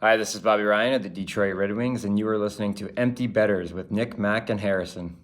Hi, this is Bobby Ryan of the Detroit Red Wings, and you are listening to Empty Betters with Nick, Mac, and Harrison.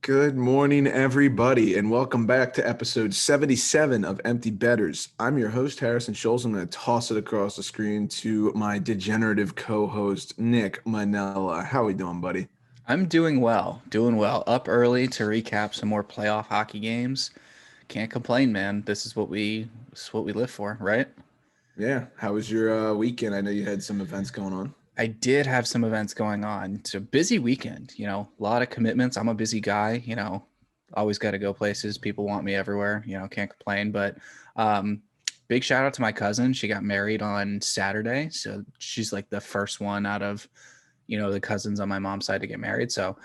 Good morning, everybody, and welcome back to episode 77 of Empty Betters. I'm your host, Harrison Scholes. I'm going to toss it across the screen to my degenerative co-host, Nick Manella. How we doing, buddy? I'm doing well. Up early to recap some more playoff hockey games. Can't complain, man. This is what we live for, right? Yeah. How was your weekend? I know you had some events going on. I did have some events going on. It's a busy weekend, a lot of commitments. I'm a busy guy, always got to go places. People want me everywhere, can't complain. But big shout out to my cousin. She got married on Saturday. So she's like the first one out of, the cousins on my mom's side to get married. So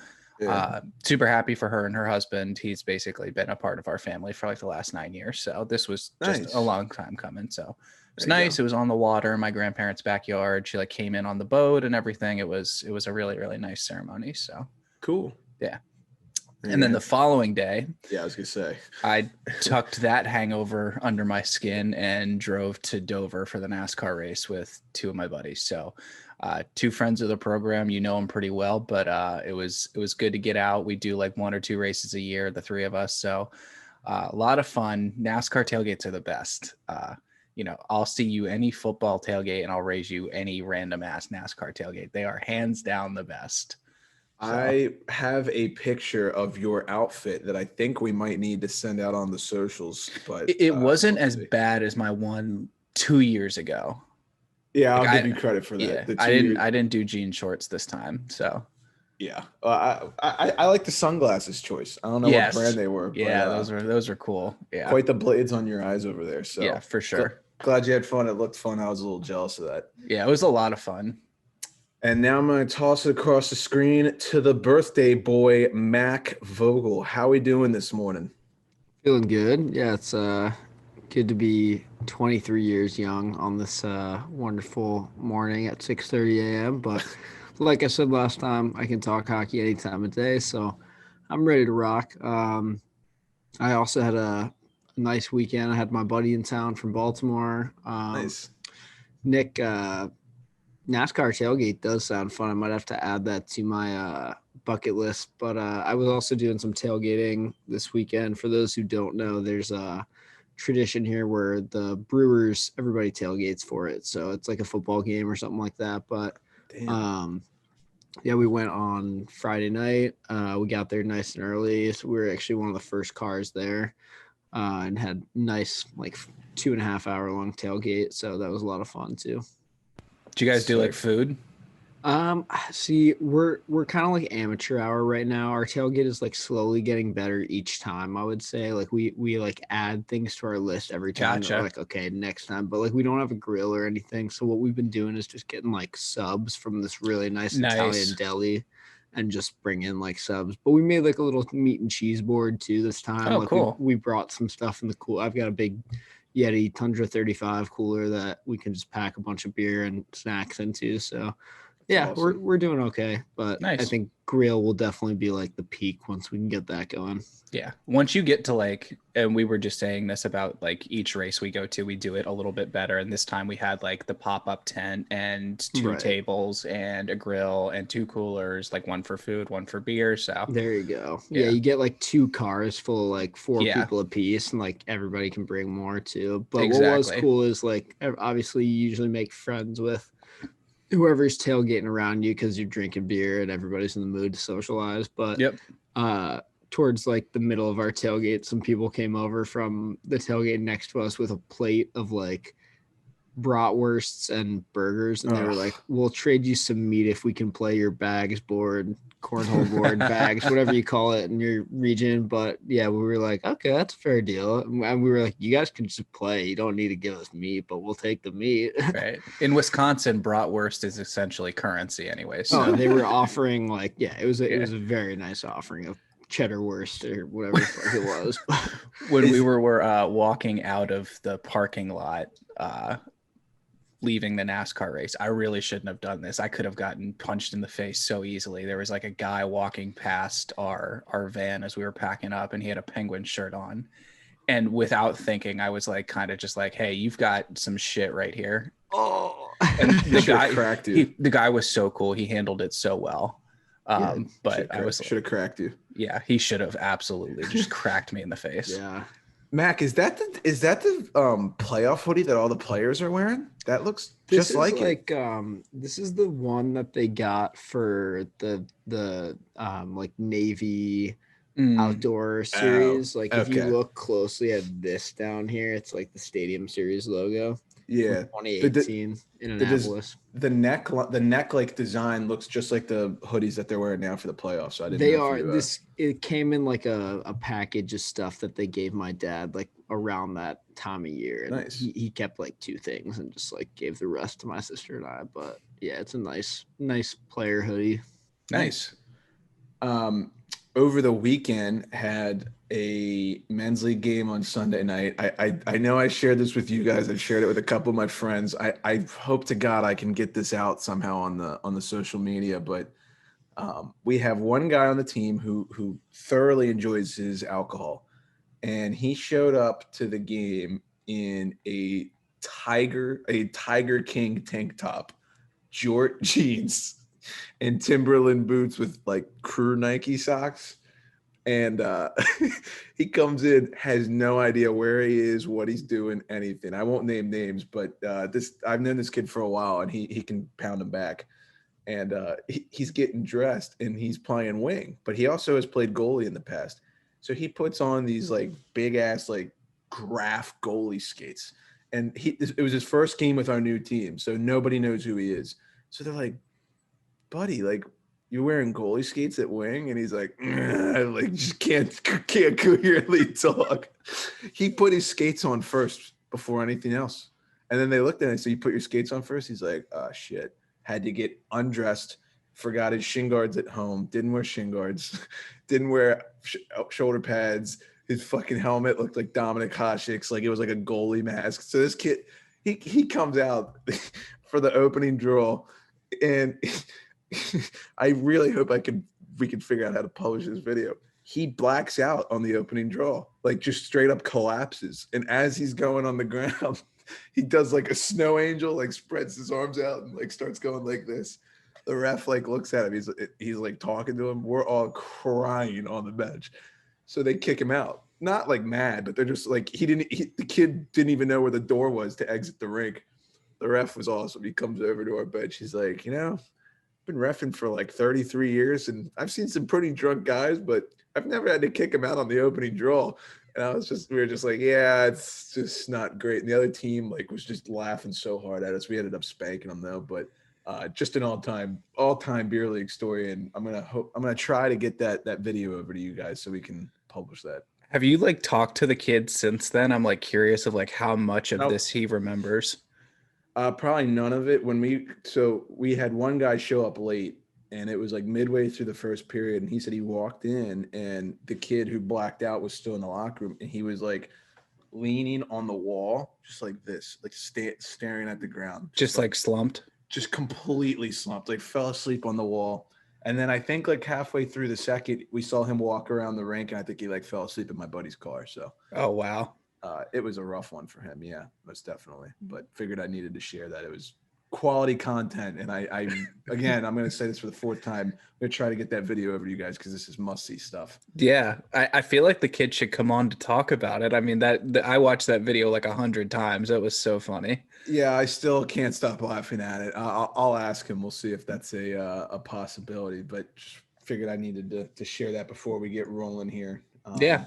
super happy for her and her husband. He's basically been a part of our family for like the last 9 years. So this was just a long time coming. So it's nice. It was on the water in my grandparents' backyard. She like came in on the boat and everything. It was a really, really nice ceremony. So cool. Yeah. And then the following day, I was gonna say, I tucked that hangover under my skin and drove to Dover for the NASCAR race with two of my buddies. So two friends of the program, them pretty well, but it was good to get out. We do like 1 or 2 races a year, the three of us. So a lot of fun. NASCAR tailgates are the best. I'll see you any football tailgate and I'll raise you any random ass NASCAR tailgate. They are hands down the best. So. I have a picture of your outfit that I think we might need to send out on the socials, but it wasn't as bad as my one 2 years ago. Yeah, I'll give you credit for that. Yeah, I didn't do jean shorts this time. So yeah, I like the sunglasses choice. I don't know what brand they were. But, those were cool. Yeah, quite the blades on your eyes over there. So yeah, for sure. Glad you had fun. It looked fun. I was a little jealous of that. Yeah, it was a lot of fun. And now I'm going to toss it across the screen to the birthday boy, Mac Vogel. How we doing this morning? Feeling good. Yeah, it's good to be 23 years young on this wonderful morning at 6:30 a.m. But like I said last time, I can talk hockey any time of day, so I'm ready to rock. I also had a nice weekend. I had my buddy in town from Baltimore. Nice. Nick, NASCAR tailgate does sound fun. I might have to add that to my bucket list. But I was also doing some tailgating this weekend. For those who don't know, there's a tradition here where the Brewers, everybody tailgates for it. So it's like a football game or something like that. But we went on Friday night. We got there nice and early. So we were actually one of the first cars there and had nice like 2.5 hour long tailgate. So that was a lot of fun too. Did you guys do like food? See, we're kind of like amateur hour right now. Our tailgate is like slowly getting better each time. I would say like we like add things to our list every time. Gotcha. Like, okay, next time, but like we don't have a grill or anything. So what we've been doing is just getting like subs from this really nice Italian deli and just bring in like subs. But we made like a little meat and cheese board too this time. Oh, like cool. We brought some stuff in the cool. I've got a big Yeti Tundra 35 cooler that we can just pack a bunch of beer and snacks into. So yeah, awesome. we're doing okay, but nice. I think grill will definitely be like the peak once we can get that going. Yeah. Once you get to like, and we were just saying this about like each race we go to, we do it a little bit better. And this time we had like the pop-up tent and 2 tables and a grill and 2 coolers, like 1 for food, 1 for beer. So there you go. Yeah, you get like 2 cars full of like 4 people a piece, and like everybody can bring more too. But what was cool is like obviously you usually make friends with whoever's tailgating around you because you're drinking beer and everybody's in the mood to socialize. But towards like the middle of our tailgate, some people came over from the tailgate next to us with a plate of like bratwursts and burgers, and they were like, we'll trade you some meat if we can play your bags board, cornhole board, bags, whatever you call it in your region. But yeah, we were like, okay, that's a fair deal. And we were like, you guys can just play, you don't need to give us meat, but we'll take the meat. Right. In Wisconsin, bratwurst is essentially currency anyway. So they were offering like, it was a very nice offering of cheddar wurst or whatever the fuck it was. When we were walking out of the parking lot, leaving the NASCAR race, I really shouldn't have done this. I could have gotten punched in the face so easily. There was like a guy walking past our van as we were packing up, and he had a Penguin shirt on. And without thinking, I was like, kind of just like, hey, you've got some shit right here. Oh, and the guy was so cool. He handled it so well. But I was should have cracked you. Yeah, he should have absolutely just cracked me in the face. Yeah. Mac, is that the playoff hoodie that all the players are wearing? That looks just like it. This is the one that they got for the like Navy outdoor series. If you look closely at this down here, it's like the Stadium Series logo. Yeah, 2018 in Annapolis. The neck like design looks just like the hoodies that they're wearing now for the playoffs. So I didn't. They are it came in like a package of stuff that they gave my dad like around that time of year. And nice. He kept like 2 things and just like gave the rest to my sister and I. But yeah, it's a nice player hoodie. Nice. Over the weekend had a men's league game on Sunday night. I know I shared this with you guys. I've shared it with a couple of my friends. I hope to God I can get this out somehow on the social media. But we have one guy on the team who thoroughly enjoys his alcohol, and he showed up to the game in a Tiger King tank top, Jort jeans, and Timberland boots with like crew Nike socks. And he comes in, has no idea where he is, what he's doing, anything. I won't name names, but I've known this kid for a while, and he can pound him back. And he's getting dressed, and he's playing wing, but he also has played goalie in the past. So he puts on these like big ass like Graf goalie skates, and it was his first game with our new team, so nobody knows who he is. So they're like, buddy, like, you're wearing goalie skates at wing? And he's like, I like just can't coherently talk. He put his skates on first before anything else. And then they looked at him and said, you put your skates on first? He's like, oh shit. Had to get undressed, forgot his shin guards at home, didn't wear shin guards, didn't wear shoulder pads. His fucking helmet looked like Dominic Hasek's, like it was like a goalie mask. So this kid, he comes out for the opening draw, and I really hope we can figure out how to publish this video. He blacks out on the opening draw, like just straight up collapses. And as he's going on the ground, he does like a snow angel, like spreads his arms out and like starts going like this. The ref like looks at him. He's like talking to him. We're all crying on the bench. So they kick him out. Not like mad, but they're just like, the kid didn't even know where the door was to exit the rink. The ref was awesome. He comes over to our bench. He's like, been reffing for like 33 years, and I've seen some pretty drunk guys, but I've never had to kick him out on the opening draw. And we were just like, yeah, it's just not great. And the other team like was just laughing so hard at us. We ended up spanking them though, but just an all-time beer league story. And I'm gonna try to get that video over to you guys so we can publish that. Have you like talked to the kid since then? I'm like curious of like how much of this he remembers. Probably none of it. We had one guy show up late, and it was like midway through the first period, and he said he walked in, and the kid who blacked out was still in the locker room, and he was like leaning on the wall, just like this, like staring at the ground, just like slumped, just completely slumped, like fell asleep on the wall. And then I think like halfway through the second, we saw him walk around the rink, and I think he like fell asleep in my buddy's car. So, oh wow. It was a rough one for him. Yeah, most definitely. But figured I needed to share that. It was quality content. And I again, I'm going to say this for the 4th time. I'm going to try to get that video over to you guys because this is must see stuff. Yeah. I feel like the kid should come on to talk about it. I mean, I watched that video like 100 times. It was so funny. Yeah. I still can't stop laughing at it. I'll ask him. We'll see if that's a possibility, but just figured I needed to share that before we get rolling here. Yeah.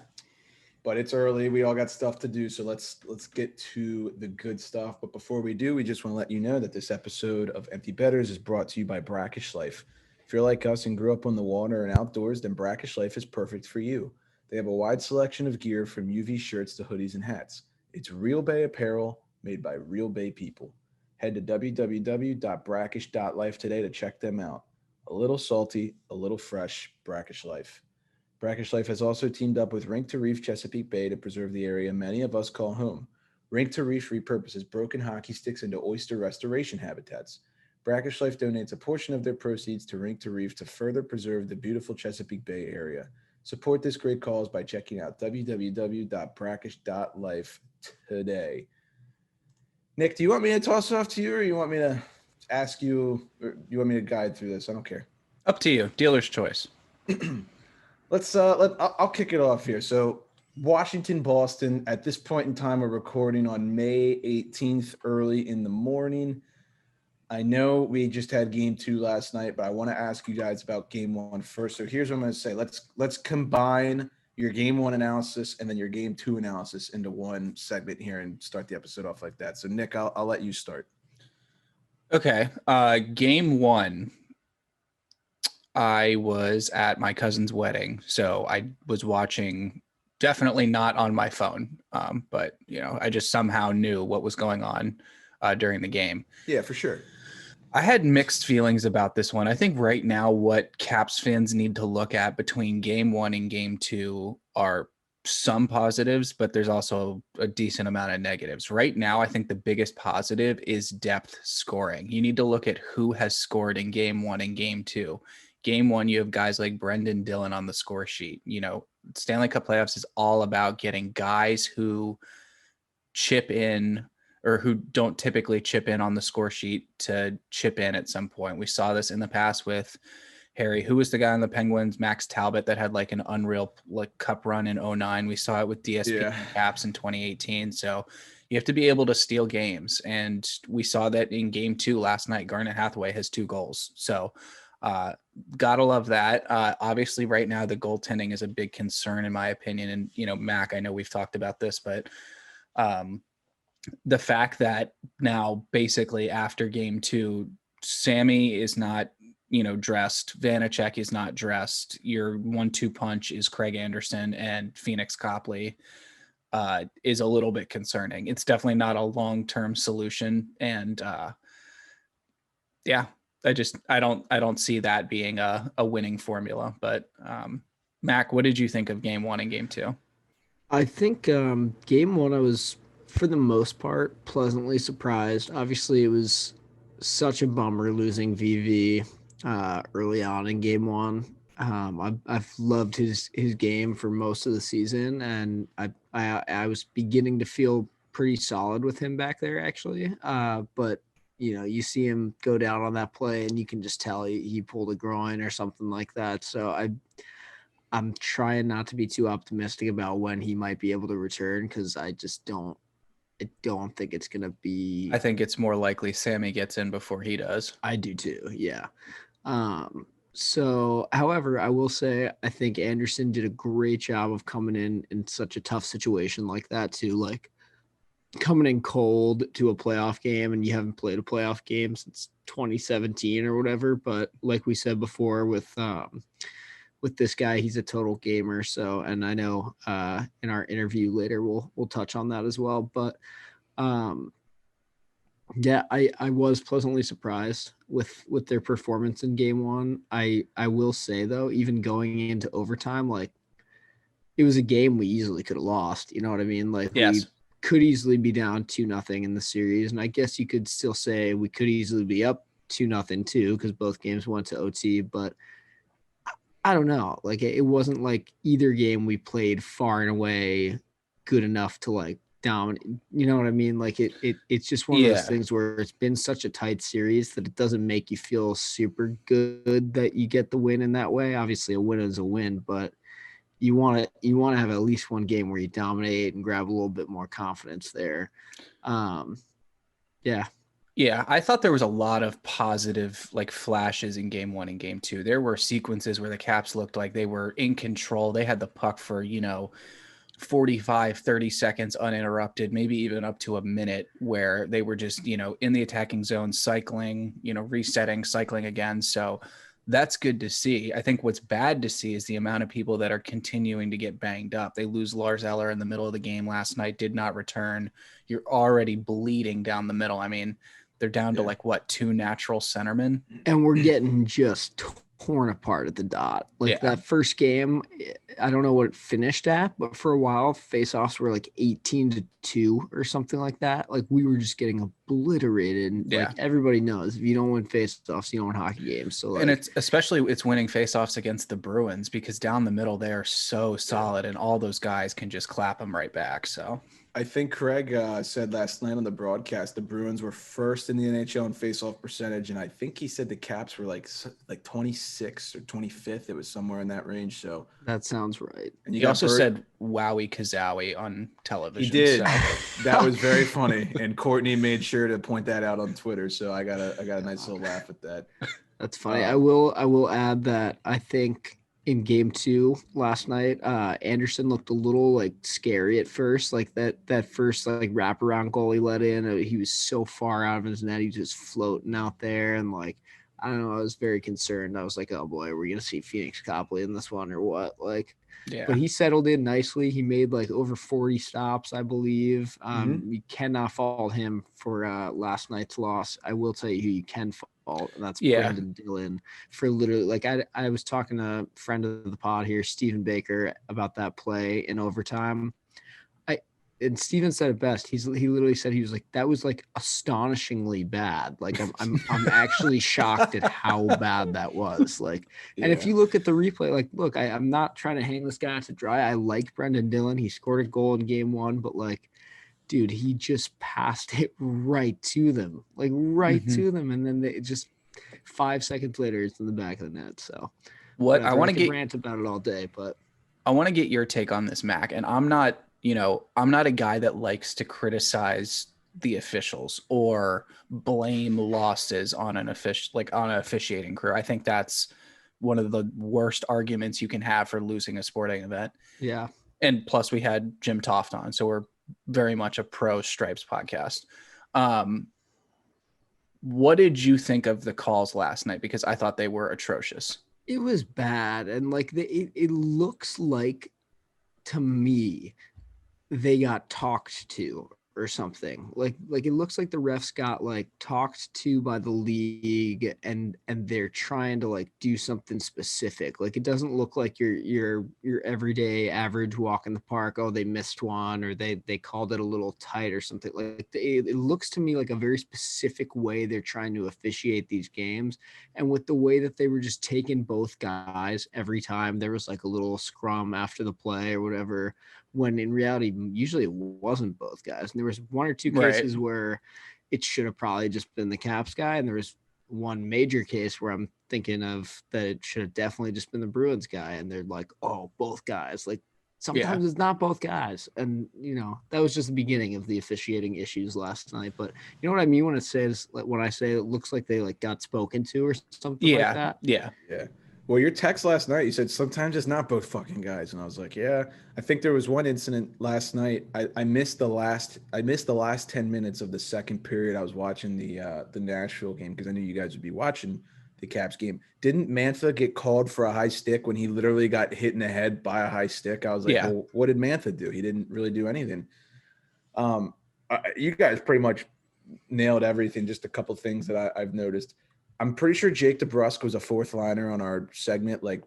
But it's early. We all got stuff to do. So let's get to the good stuff. But before we do, we just want to let you know that this episode of Empty Betters is brought to you by Brackish Life. If you're like us and grew up on the water and outdoors, then Brackish Life is perfect for you. They have a wide selection of gear from UV shirts to hoodies and hats. It's Real Bay apparel made by Real Bay people. Head to www.brackish.life today to check them out. A little salty, a little fresh, Brackish Life. Brackish Life has also teamed up with Rink to Reef Chesapeake Bay to preserve the area many of us call home. Rink to Reef repurposes broken hockey sticks into oyster restoration habitats. Brackish Life donates a portion of their proceeds to Rink to Reef to further preserve the beautiful Chesapeake Bay area. Support this great cause by checking out www.brackish.life today. Nick, do you want me to toss it off to you, or you want me to ask you, or you want me to guide through this? I don't care. Up to you. Dealer's choice. I'll kick it off here. So Washington, Boston, at this point in time, we're recording on May 18th, early in the morning. I know we just had game 2 last night, but I want to ask you guys about game 1 first. So here's what I'm going to say. Let's combine your game 1 analysis and then your game 2 analysis into one segment here and start the episode off like that. So Nick, I'll let you start. Okay. Game 1, I was at my cousin's wedding, so I was watching, definitely not on my phone, but I just somehow knew what was going on during the game. Yeah, for sure. I had mixed feelings about this one. I think right now what Caps fans need to look at between game 1 and game 2 are some positives, but there's also a decent amount of negatives. Right now, I think the biggest positive is depth scoring. You need to look at who has scored in game 1 and game 2. Game 1, you have guys like Brendan Dillon on the score sheet. Stanley Cup Playoffs is all about getting guys who chip in or who don't typically chip in on the score sheet to chip in at some point. We saw this in the past with Harry, who was the guy on the Penguins, Max Talbot, that had like an unreal cup run in 2009. We saw it with DSP and Caps in 2018. So you have to be able to steal games. And we saw that in game 2 last night. Garnet Hathaway has 2 goals. So gotta love that. Obviously right now the goaltending is a big concern in my opinion. And, Mac, I know we've talked about this, but the fact that now basically after game 2, Sammy is not, dressed. Vanacek is not dressed. Your 1-2 punch is Craig Anderson and Phoenix Copley is a little bit concerning. It's definitely not a long-term solution. And I don't see that being a winning formula. But Mac, what did you think of game 1 and game 2? I think game 1, I was, for the most part, pleasantly surprised. Obviously, it was such a bummer losing VV early on in game 1. I've loved his game for most of the season, and I was beginning to feel pretty solid with him back there, actually. But you see him go down on that play, and you can just tell he pulled a groin or something like that. So I'm trying not to be too optimistic about when he might be able to return, because I don't think it's going to be. I think it's more likely Sammy gets in before he does. I do too. Yeah. So, however, I will say, I think Anderson did a great job of coming in such a tough situation like that too. Like coming in cold to a playoff game, and you haven't played a playoff game since 2017 or whatever. But like we said before with this guy, he's a total gamer. So, and I know in our interview later, we'll touch on that as well. But yeah, I was pleasantly surprised with their performance in game 1. I will say though, even going into overtime, like it was a game we easily could have lost. You know what I mean? Like yes. We could easily be down 2-0 in the series. And I guess you could still say we could easily be up 2-0 too, because both games went to OT, but I don't know. Like it wasn't like either game we played far and away good enough to like dominate. You know what I mean? Like it's just one of those things where it's been such a tight series that it doesn't make you feel super good that you get the win in that way. Obviously a win is a win, but you want to have at least one game where you dominate and grab a little bit more confidence there. Yeah, I thought there was a lot of positive like flashes in game 1 and game 2. There were sequences where the Caps looked like they were in control. They had the puck for, 45, 30 seconds uninterrupted, maybe even up to a minute, where they were just, in the attacking zone, cycling, resetting, cycling again. So that's good to see. I think what's bad to see is the amount of people that are continuing to get banged up. They lose Lars Eller in the middle of the game last night, did not return. You're already bleeding down the middle. I mean, they're down to 2 natural centermen. And we're getting just torn apart at the dot. Like that first game, I don't know what it finished at, but for a while, faceoffs were like 18-2 or something like that. Like we were just getting obliterated. And like everybody knows, if you don't win faceoffs, you don't win hockey games. So like, and it's winning faceoffs against the Bruins, because down the middle they are so solid, and all those guys can just clap them right back. So I think Craig said last night on the broadcast the Bruins were first in the NHL in faceoff percentage, and I think he said the Caps were like 26th or 25th. It was somewhere in that range. So that sounds right. And he also said "wowie kazowie" on television. He did. So. That was very funny, and Courtney made sure to point that out on Twitter. So I got a nice little laugh at that. That's funny. I will add that I think in game 2 last night, Anderson looked a little like scary at first. Like that first like wraparound goal he let in, he was so far out of his net. He was just floating out there. And like, I don't know, I was very concerned. I was like, oh boy, are we going to see Phoenix Copley in this one or what? Like, but he settled in nicely. He made like over 40 stops, I believe. You cannot fault him for last night's loss. I will tell you who you can fault, and that's Brandon Dillon for literally like I was talking to a friend of the pod here, Stephen Baker, about that play in overtime. And Steven said it best. He literally said, he was like, that was like astonishingly bad. Like I'm actually shocked at how bad that was. Like, and if you look at the replay, like, look, I'm not trying to hang this guy out to dry. I like Brendan Dillon. He scored a goal in game 1, but like, dude, he just passed it right to them, like to them. And then they just 5 seconds later, it's in the back of the net. So what I want to rant about it all day, but I want to get your take on this, Mac. And I'm not a guy that likes to criticize the officials or blame losses on an officiating crew. I think that's one of the worst arguments you can have for losing a sporting event. Yeah. And plus we had Jim Toft on, so we're very much a pro Stripes podcast. What did you think of the calls last night? Because I thought they were atrocious. It was bad. And like it looks like, to me, they got talked to or something. Like it looks like the refs got like talked to by the league, and they're trying to like do something specific. Like it doesn't look like your everyday average walk in the park. Oh, they missed one, or they called it a little tight or something. Like it looks to me like a very specific way they're trying to officiate these games. And with the way that they were just taking both guys every time there was like a little scrum after the play or whatever, when in reality, usually it wasn't both guys. And there was one or two cases where it should have probably just been the Caps guy. And there was one major case where I'm thinking of that it should have definitely just been the Bruins guy. And they're like, oh, both guys. Like sometimes it's not both guys. And, that was just the beginning of the officiating issues last night. But you know what I mean when I say it looks like they like got spoken to or something like that? Yeah. Well, your text last night, you said sometimes it's not both fucking guys, and I was like, yeah. I think there was one incident last night. I missed the last 10 minutes of the second period. I was watching the Nashville game because I knew you guys would be watching the Caps game. Didn't Mantha get called for a high stick when he literally got hit in the head by a high stick? I was like, well, what did Mantha do? He didn't really do anything. You guys pretty much nailed everything. Just a couple things that I've noticed. I'm pretty sure Jake DeBrusk was a fourth liner on our segment like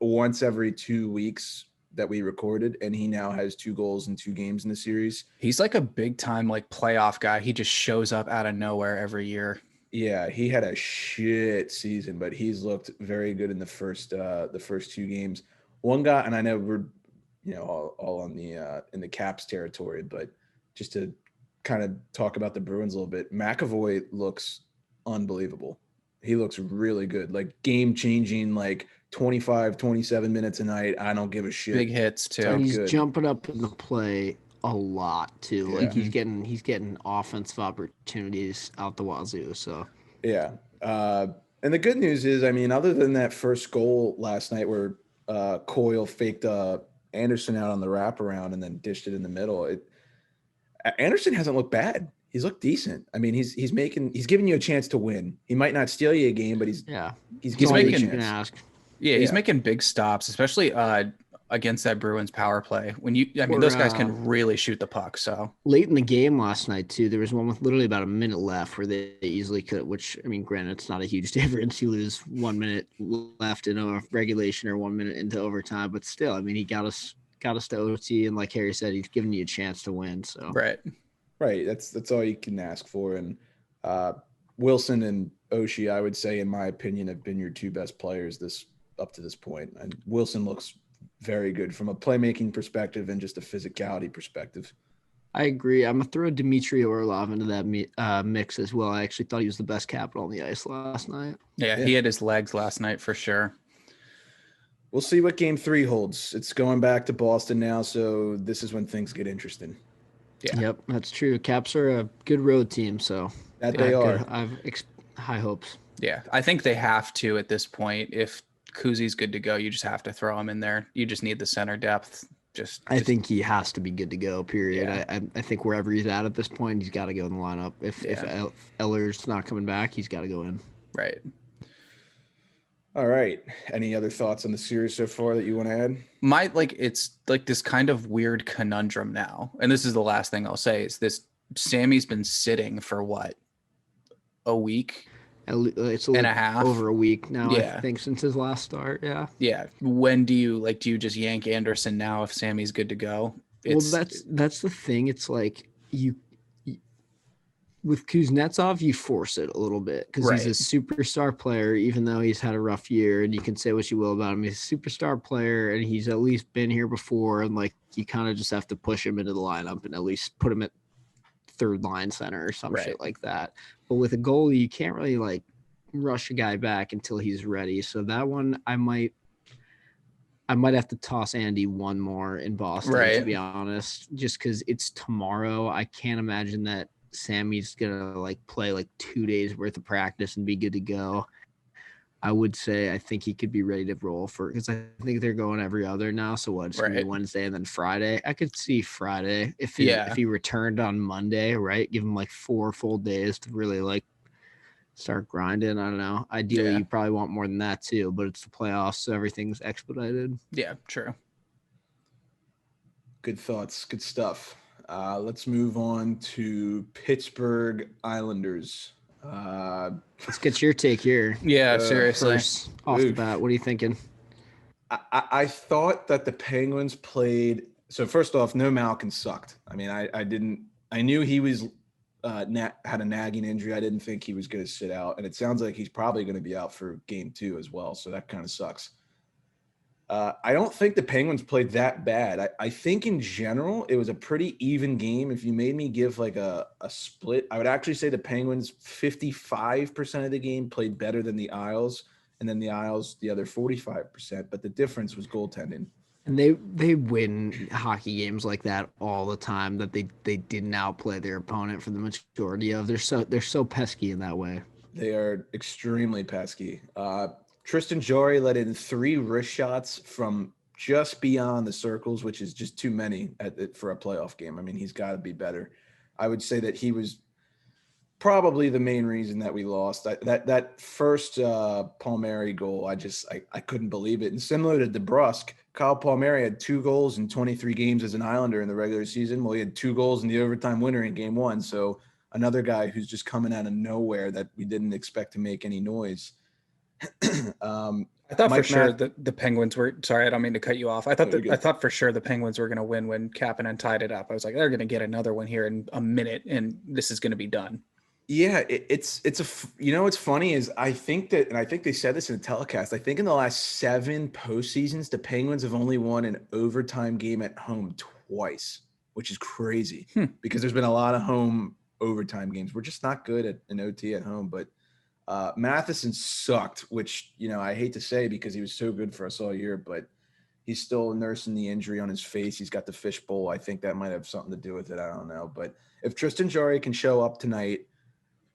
once every 2 weeks that we recorded, and he now has 2 goals in 2 games in the series. He's like a big time like playoff guy. He just shows up out of nowhere every year. Yeah, he had a shit season, but he's looked very good in the first 2 games. One guy, and I know we're all on the in the Caps territory, but just to kind of talk about the Bruins a little bit, McAvoy looks unbelievable. He looks really good, like game-changing, like 25, 27 minutes a night. I don't give a shit. Big hits, too. And he's jumping up in the play a lot, too. Like, he's getting offensive opportunities out the wazoo, so. Yeah. And the good news is, I mean, other than that first goal last night where Coyle faked Anderson out on the wraparound and then dished it in the middle, Anderson hasn't looked bad. He's looked decent. I mean, he's giving you a chance to win. He might not steal you a game, but he's making a chance. He's making big stops, especially against that Bruins power play. Those guys can really shoot the puck. So late in the game last night too, there was one with literally about a minute left where they easily could. Which granted, it's not a huge difference. You lose 1 minute left in a regulation or 1 minute into overtime, but still, he got us to OT, and like Harry said, he's giving you a chance to win. So right. That's all you can ask for. And Wilson and Oshie, I would say, in my opinion, have been your two best players up to this point. And Wilson looks very good from a playmaking perspective and just a physicality perspective. I agree. I'm gonna throw Dmitry Orlov into that mix as well. I actually thought he was the best Capital on the ice last night. Yeah, he had his legs last night for sure. We'll see what Game 3 holds. It's going back to Boston now, so this is when things get interesting. Yeah. Yep, that's true. Caps are a good road team, so they are. I've high hopes. Yeah, I think they have to at this point. If Kuzi's good to go, you just have to throw him in there. You just need the center depth. I think he has to be good to go, period. Yeah. I think wherever he's at this point, he's got to go in the lineup. If Eller's not coming back, he's got to go in. Right. All right. Any other thoughts on the series so far that you want to add? It's like this kind of weird conundrum now. And this is the last thing I'll say is this: Sammy's been sitting for what? A week? It's and a half, over a week now. Yeah. I think since his last start. Yeah. Yeah. When do you just yank Anderson now if Sammy's good to go? That's the thing. It's like you with Kuznetsov, you force it a little bit because he's a superstar player, even though he's had a rough year, and you can say what you will about him. He's a superstar player and he's at least been here before. And you kind of just have to push him into the lineup and at least put him at third line center or some shit like that. But with a goalie, you can't really rush a guy back until he's ready. So that one, I might have to toss Andy one more in Boston, to be honest, just because it's tomorrow. I can't imagine that Sammy's gonna play 2 days worth of practice and be good to go. I would say I think he could be ready to roll because I think they're going every other now. So it's gonna be Wednesday and then Friday. I could see Friday if he returned on Monday, right? Give him 4 full days to really start grinding. I don't know. Ideally, you probably want more than that too, but it's the playoffs, so everything's expedited. Yeah, true. Good thoughts. Good stuff. Let's move on to Pittsburgh Islanders. Let's get your take here. Yeah, seriously. First, off the bat, what are you thinking? I thought that the Penguins played. So first off, no Malkin sucked. I knew he was had a nagging injury. I didn't think he was going to sit out, and it sounds like he's probably going to be out for Game 2 as well. So that kind of sucks. I don't think the Penguins played that bad. I think in general, it was a pretty even game. If you made me give a split, I would actually say the Penguins 55% of the game played better than the Isles, and then the Isles the other 45%. But the difference was goaltending. And they win hockey games like that all the time, that they didn't outplay their opponent for the majority of. They're so pesky in that way. They are extremely pesky. Tristan Jarry let in 3 wrist shots from just beyond the circles, which is just too many for a playoff game. He's got to be better. I would say that he was probably the main reason that we lost. That first Palmieri goal, I couldn't believe it. And similar to DeBrusque, Kyle Palmieri had 2 goals in 23 games as an Islander in the regular season. Well, he had 2 goals in the overtime winner in Game 1. So another guy who's just coming out of nowhere that we didn't expect to make any noise. I thought for sure that the Penguins were. Sorry, I don't mean to cut you off. I thought for sure the Penguins were going to win when Kapanen tied it up. I was like, they're going to get another one here in a minute, and this is going to be done. Yeah, it's what's funny is I think they said this in the telecast. I think in the last 7 postseasons, the Penguins have only won an overtime game at home twice, which is crazy because there's been a lot of home overtime games. We're just not good at an OT at home, but. Matheson sucked, which, I hate to say because he was so good for us all year, but he's still nursing the injury on his face. He's got the fishbowl. I think that might have something to do with it. I don't know. But if Tristan Jarry can show up tonight,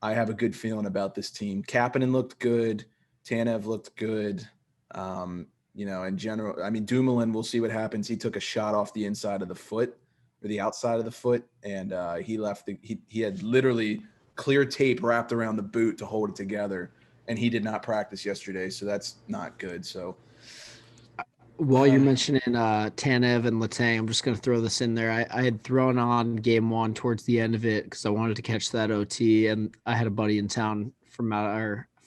I have a good feeling about this team. Kapanen looked good. Tanev looked good. In general, Dumoulin, we'll see what happens. He took a shot off the inside of the foot or the outside of the foot, and he left. He had literally – clear tape wrapped around the boot to hold it together, and he did not practice yesterday, so that's not good. So While you're mentioning Tanev and Letang, I'm just going to throw this in there. I had thrown on game one towards the end of it because I wanted to catch that OT, and I had a buddy in town from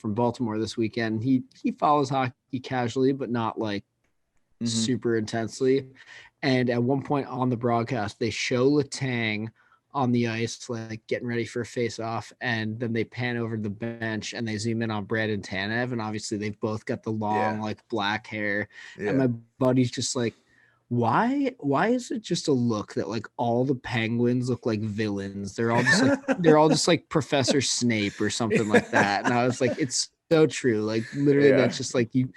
Baltimore this weekend. He follows hockey casually, but not like super intensely. And at one point on the broadcast, they show Letang on the ice, like getting ready for a face-off, and then they pan over the bench and they zoom in on Brandon Tanev, and obviously they've both got the long, like black hair. Yeah. And my buddy's just like, why is it just a look that like all the Penguins look like villains? They're all just like Professor Snape or something like that. And I was like, it's so true. Like literally, that's just like you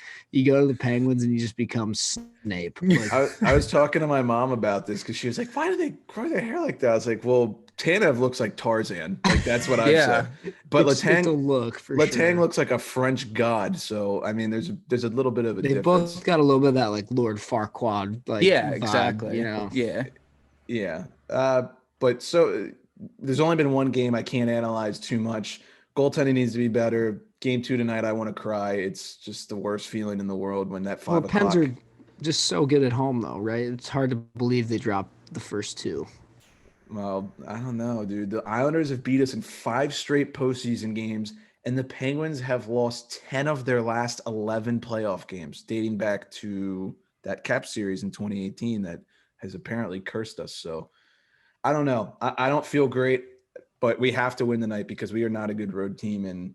go to the Penguins and you just become Snape. Like, I was talking to my mom about this because she was like, "Why do they grow their hair like that?" I was like, "Well, Tanev looks like Tarzan. Like that's what I've said." But Letang looks like a French god. So I mean, there's a little bit of a difference. Both got a little bit of that like Lord Farquaad like vibe, exactly. You know, yeah. But so there's only been one game. I can't analyze too much. Goaltending needs to be better. Game 2 tonight, I want to cry. It's just the worst feeling in the world when that 5 o'clock. Pens are just so good at home, though, right? It's hard to believe they dropped the first 2. Well, I don't know, dude. The Islanders have beat us in 5 straight postseason games, and the Penguins have lost 10 of their last 11 playoff games, dating back to that Cap series in 2018 that has apparently cursed us. So I don't know. I don't feel great, but we have to win tonight because we are not a good road team.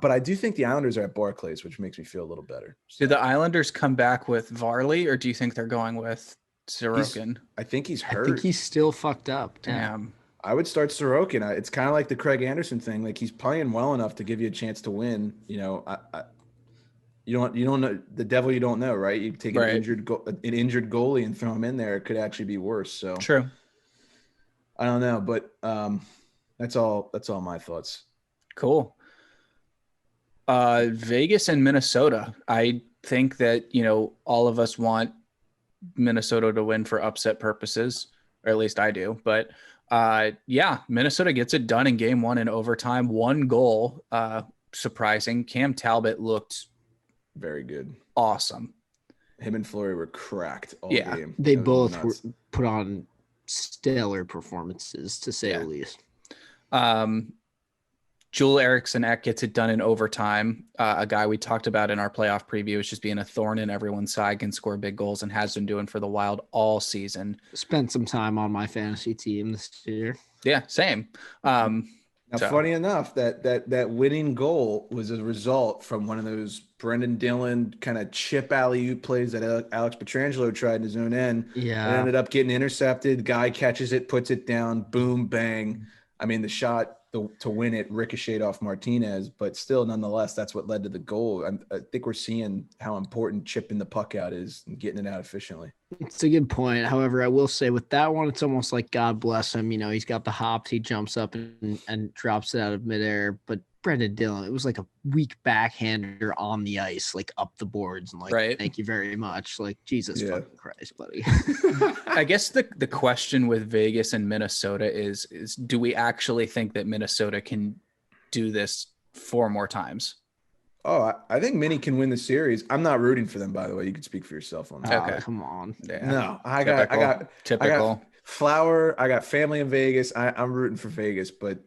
But I do think the Islanders are at Barclays, which makes me feel a little better. So. Did the Islanders come back with Varley, or do you think they're going with Sorokin? I think he's hurt. I think he's still fucked up. Damn. I would start Sorokin. It's kind of like the Craig Anderson thing. Like he's playing well enough to give you a chance to win. You know, you don't know the devil you don't know, right? You take an injured goalie and throw him in there. It could actually be worse. So true. I don't know, but that's all my thoughts. Cool. Vegas and Minnesota. I think that, all of us want Minnesota to win for upset purposes, or at least I do. But Minnesota gets it done in game 1 in overtime. 1 goal. Surprising. Cam Talbot looked very good. Awesome. Him and Fleury were cracked all game. They both were put on stellar performances, to say the least. Joel Eriksson Ek gets it done in overtime. A guy we talked about in our playoff preview is just being a thorn in everyone's side, can score big goals, and has been doing for the Wild all season. Spent some time on my fantasy team this year. Yeah, same. Funny enough, that winning goal was a result from one of those Brendan Dillon kind of chip alley-oop plays that Alex Pietrangelo tried in his own end. Yeah. It ended up getting intercepted. Guy catches it, puts it down, boom, bang. I mean, the shot to win it ricocheted off Martinez, but still, nonetheless, that's what led to the goal. I think we're seeing how important chipping the puck out is and getting it out efficiently. It's a good point. However, I will say with that one, it's almost like God bless him. He's got the hops. He jumps up and drops it out of midair. But Brendan Dillon, it was like a weak backhander on the ice, like up the boards, and thank you very much. Like, Jesus fucking Christ, buddy. I guess the question with Vegas and Minnesota is do we actually think that Minnesota can do this 4 more times? Oh, I think Minnie can win the series. I'm not rooting for them, by the way. You can speak for yourself on that. Okay, come on. Yeah. No, I got Flower. I got family in Vegas. I'm rooting for Vegas, but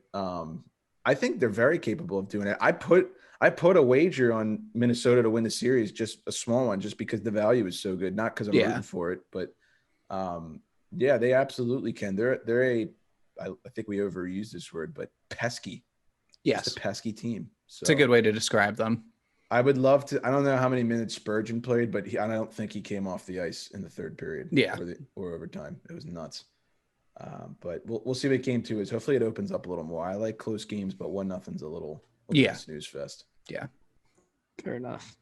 I think they're very capable of doing it. I put a wager on Minnesota to win the series, just a small one, just because the value is so good. Not because I'm rooting for it, but they absolutely can. I think we overused this word, but pesky. Yes, it's a pesky team. So it's a good way to describe them. I would love to. I don't know how many minutes Spurgeon played, but I don't think he came off the ice in the 3rd period. Yeah, or overtime. It was nuts. But we'll see what game 2 is. Hopefully it opens up a little more. I like close games, but 1-0's a little snooze fest. Yeah. Fair enough.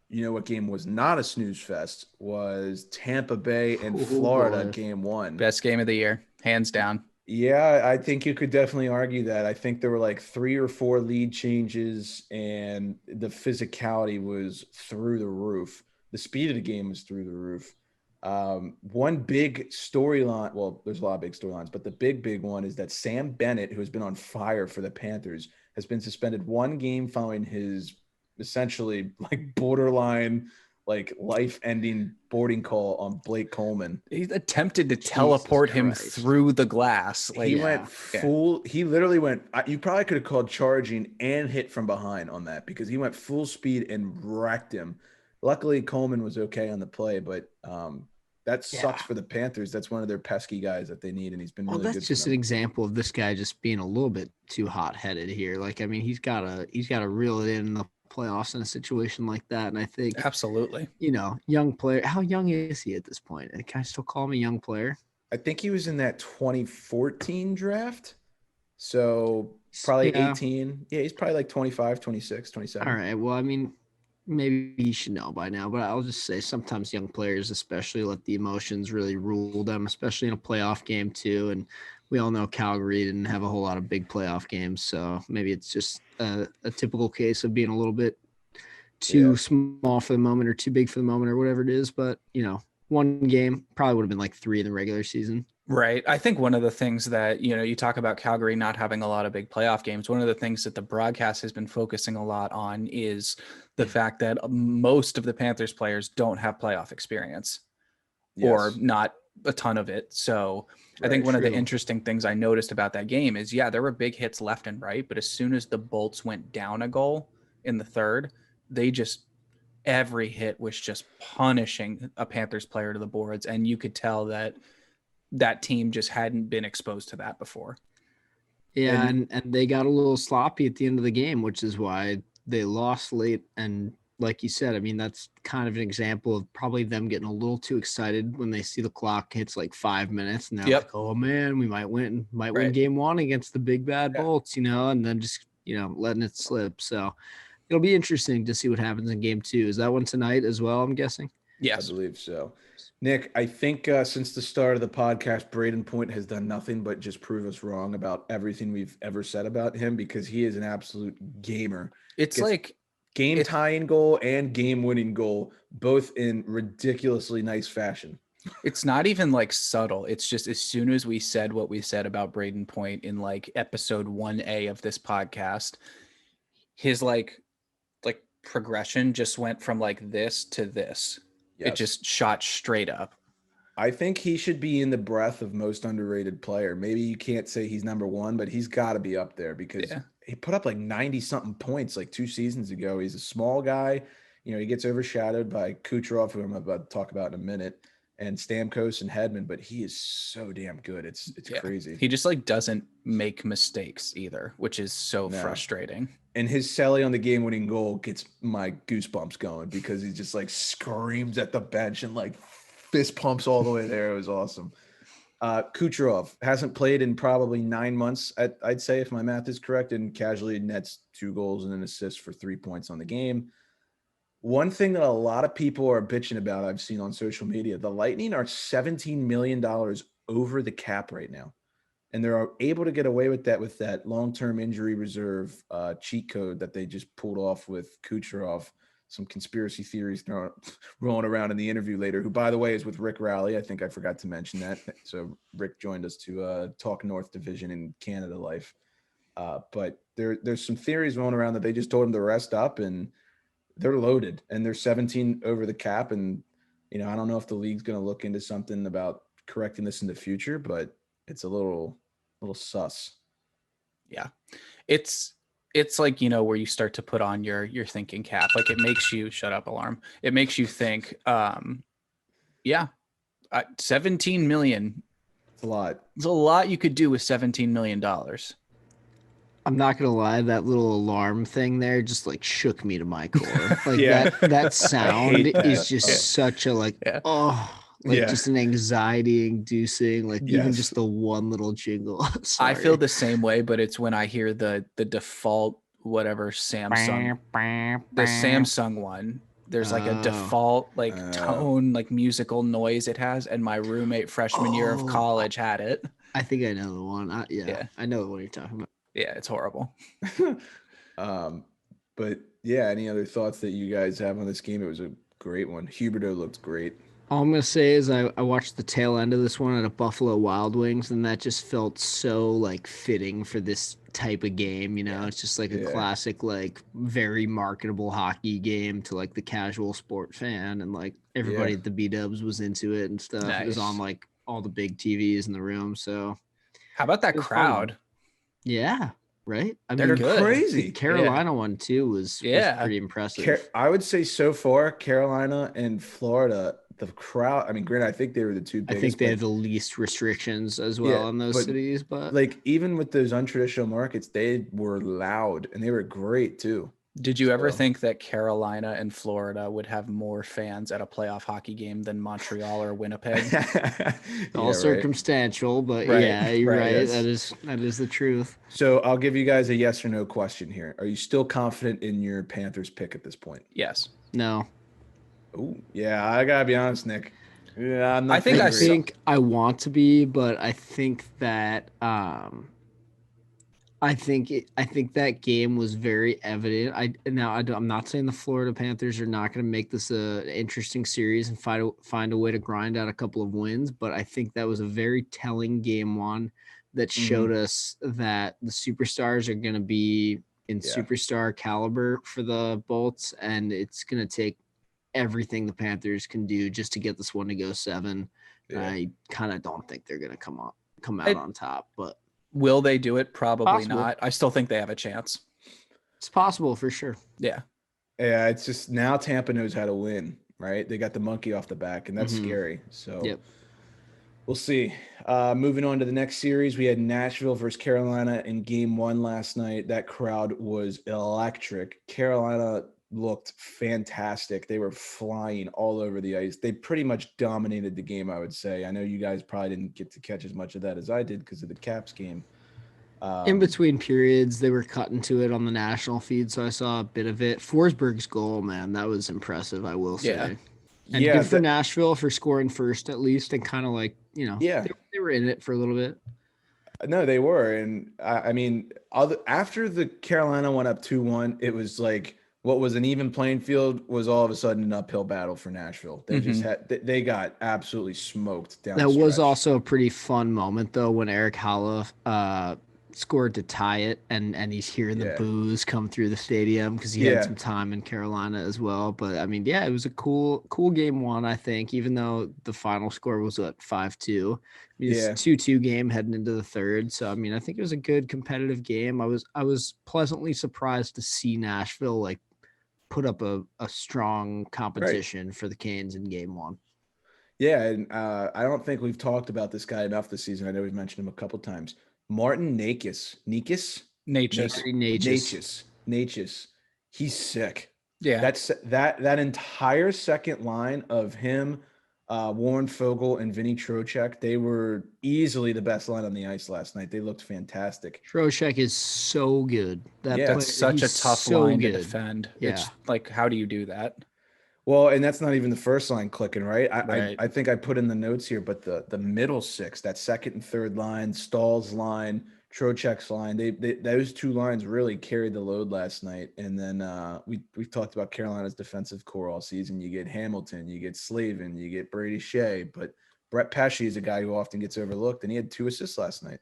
You know what game was not a snooze fest was Tampa Bay and Florida game 1. Best game of the year, hands down. Yeah, I think you could definitely argue that. I think there were like 3 or 4 lead changes and the physicality was through the roof. The speed of the game was through the roof. One big storyline, well, there's a lot of big storylines, but the big one is that Sam Bennett, who has been on fire for the Panthers, has been suspended 1 game following his essentially like borderline like life-ending boarding call on Blake Coleman. He attempted to teleport him through the glass. Like, he went full. He literally went. You probably could have called charging and hit from behind on that because he went full speed and wrecked him. Luckily, Coleman was okay on the play, but that sucks for the Panthers. That's one of their pesky guys that they need, and he's been really good. That's just an example of this guy just being a little bit too hot-headed here. Like, I mean, he's got to reel it in the playoffs in a situation like that. And I think absolutely, young player. How young is he at this point? Can I still call him a young player? I think he was in that 2014 draft. So probably 18. Yeah, he's probably like 25, 26, 27. All right. Well, I mean, maybe you should know by now, but I'll just say sometimes young players especially let the emotions really rule them, especially in a playoff game too. And we all know Calgary didn't have a whole lot of big playoff games, so maybe it's just a typical case of being a little bit too small for the moment or too big for the moment or whatever it is. But, one game probably would have been like 3 in the regular season. Right. I think one of the things that, you talk about Calgary not having a lot of big playoff games. One of the things that the broadcast has been focusing a lot on is the fact that most of the Panthers players don't have playoff experience or not a ton of it. So I think one of the interesting things I noticed about that game is, there were big hits left and right, but as soon as the Bolts went down a goal in the third, every hit was just punishing a Panthers player to the boards. And you could tell that team just hadn't been exposed to that before. Yeah. And they got a little sloppy at the end of the game, which is why they lost late. And like you said, I mean, that's kind of an example of probably them getting a little too excited when they see the clock hits like 5 minutes and they're like, oh man, we might win game 1 against the big bad Bolts, and then just, letting it slip. So it'll be interesting to see what happens in game 2. Is that one tonight as well, I'm guessing? Yes. I believe so. Nick, I think since the start of the podcast, Braden Point has done nothing but just prove us wrong about everything we've ever said about him because he is an absolute gamer. It's like game-tying goal and game-winning goal, both in ridiculously nice fashion. It's not even like subtle. It's just as soon as we said what we said about Braden Point in like episode 1A of this podcast, his like progression just went from like this to this. Yes. It just shot straight up. I think he should be in the breath of most underrated player. Maybe you can't say he's number 1, but he's got to be up there because he put up like 90-something points like 2 seasons ago. He's a small guy. He gets overshadowed by Kucherov, who I'm about to talk about in a minute, and Stamkos and Hedman, but he is so damn good. It's crazy. He just like doesn't make mistakes either, which is so frustrating. And his celly on the game-winning goal gets my goosebumps going because he just like screams at the bench and like fist pumps all the way there. It was awesome. Kucherov hasn't played in probably 9 months, I'd say, if my math is correct, and casually nets 2 goals and an assist for 3 points on the game. One thing that a lot of people are bitching about, I've seen on social media, the Lightning are $17 million over the cap right now. And they're able to get away with that long-term injury reserve cheat code that they just pulled off with Kucherov. Some conspiracy theories rolling around in the interview later, who, by the way, is with Rick Rowley. I think I forgot to mention that. So Rick joined us to talk North Division in Canada life. But there's some theories rolling around that they just told him to rest up, and they're loaded, and they're 17 over the cap. And, I don't know if the league's going to look into something about correcting this in the future, but it's a little sus. Yeah. It's like, where you start to put on your thinking cap. Like it makes you shut up alarm. It makes you think, 17 million. It's a lot. It's a lot you could do with $17 million. I'm not going to lie. That little alarm thing there just like shook me to my core. Like that sound is just such a just an anxiety inducing, even just the one little jingle. I feel the same way, but it's when I hear the default, whatever Samsung one, there's like a default tone, like musical noise it has. And my roommate freshman year of college had it. I think I know the one. I know the one you're talking about. Yeah. It's horrible. But yeah, any other thoughts that you guys have on this game? It was a great one. Huberdeau looked great. All I'm gonna say is I watched the tail end of this one at a Buffalo Wild Wings, and that just felt so like fitting for this type of game. It's just like a classic, like very marketable hockey game to like the casual sport fan, and like everybody at the B-Dubs was into it and stuff. Nice. It was on like all the big TVs in the room. So how about that crowd? Yeah. Right. They're good. Crazy. The Carolina one too was pretty impressive. I would say so far, Carolina and Florida, the crowd. I mean, granted, I think they were the two biggest. I think they have the least restrictions as well in those cities, but like even with those untraditional markets, they were loud and they were great too. Did you ever think that Carolina and Florida would have more fans at a playoff hockey game than Montreal or Winnipeg? All circumstantial, but you're right. Yes. That is the truth. So I'll give you guys a yes or no question here. Are you still confident in your Panthers pick at this point? Yes. No. Oh, yeah. I gotta be honest, Nick. Yeah, I'm not. I think I want to be, but I think that I think that game was very evident. I'm not saying the Florida Panthers are not going to make this an interesting series and find a way to grind out a couple of wins, but I think that was a very telling game one that showed us that the superstars are going to be in superstar caliber for the Bolts, and it's going to take everything the Panthers can do just to get this one to go 7. Yeah. I kind of don't think they're going to come out on top, but. Will they do it? Probably not. I still think they have a chance. It's possible for sure. Yeah. Yeah. It's just now Tampa knows how to win, right? They got the monkey off the back, and that's scary. So we'll see. Moving on to the next series, we had Nashville versus Carolina in game 1 last night. That crowd was electric. Carolina looked fantastic. They were flying all over the ice. They pretty much dominated the game, I would say. I know you guys probably didn't get to catch as much of that as I did because of the Caps game. In between periods, they were cutting to it on the national feed, so I saw a bit of it. Forsberg's goal, man, that was impressive, I will say. Yeah. And good for Nashville for scoring first at least, and kind of like, they were in it for a little bit. No, they were. And I mean, after the Carolina went up 2-1, it was like, what was an even playing field was all of a sudden an uphill battle for Nashville. They just they got absolutely smoked down. That was also a pretty fun moment though when Eric Haula scored to tie it, and he's hearing the boos come through the stadium because he had some time in Carolina as well. But I mean, it was a cool game one, I think, even though the final score was at 5-2. I mean, it's a 2-2 game heading into the third. So I mean, I think it was a good competitive game. I was pleasantly surprised to see Nashville like put up a strong competition for the Canes in game 1. Yeah, and I don't think we've talked about this guy enough this season. I know we've mentioned him a couple times. Martin Necas. He's sick. Yeah. That's that entire second line of him, Warren Fogle and Vinny Trocheck, they were easily the best line on the ice last night. They looked fantastic. Trocheck is so good. That's such a tough line to defend. Yeah. It's like, how do you do that? Well, and that's not even the first line clicking, right? I think I put in the notes here, but the middle six, that second and third line, Stahl's line, Trocheck's line, they those two lines really carried the load last night. And then we've talked about Carolina's defensive core all season. You get Hamilton, you get Slavin, you get Brady Shea, but Brett Pesce is a guy who often gets overlooked, and he had 2 assists last night.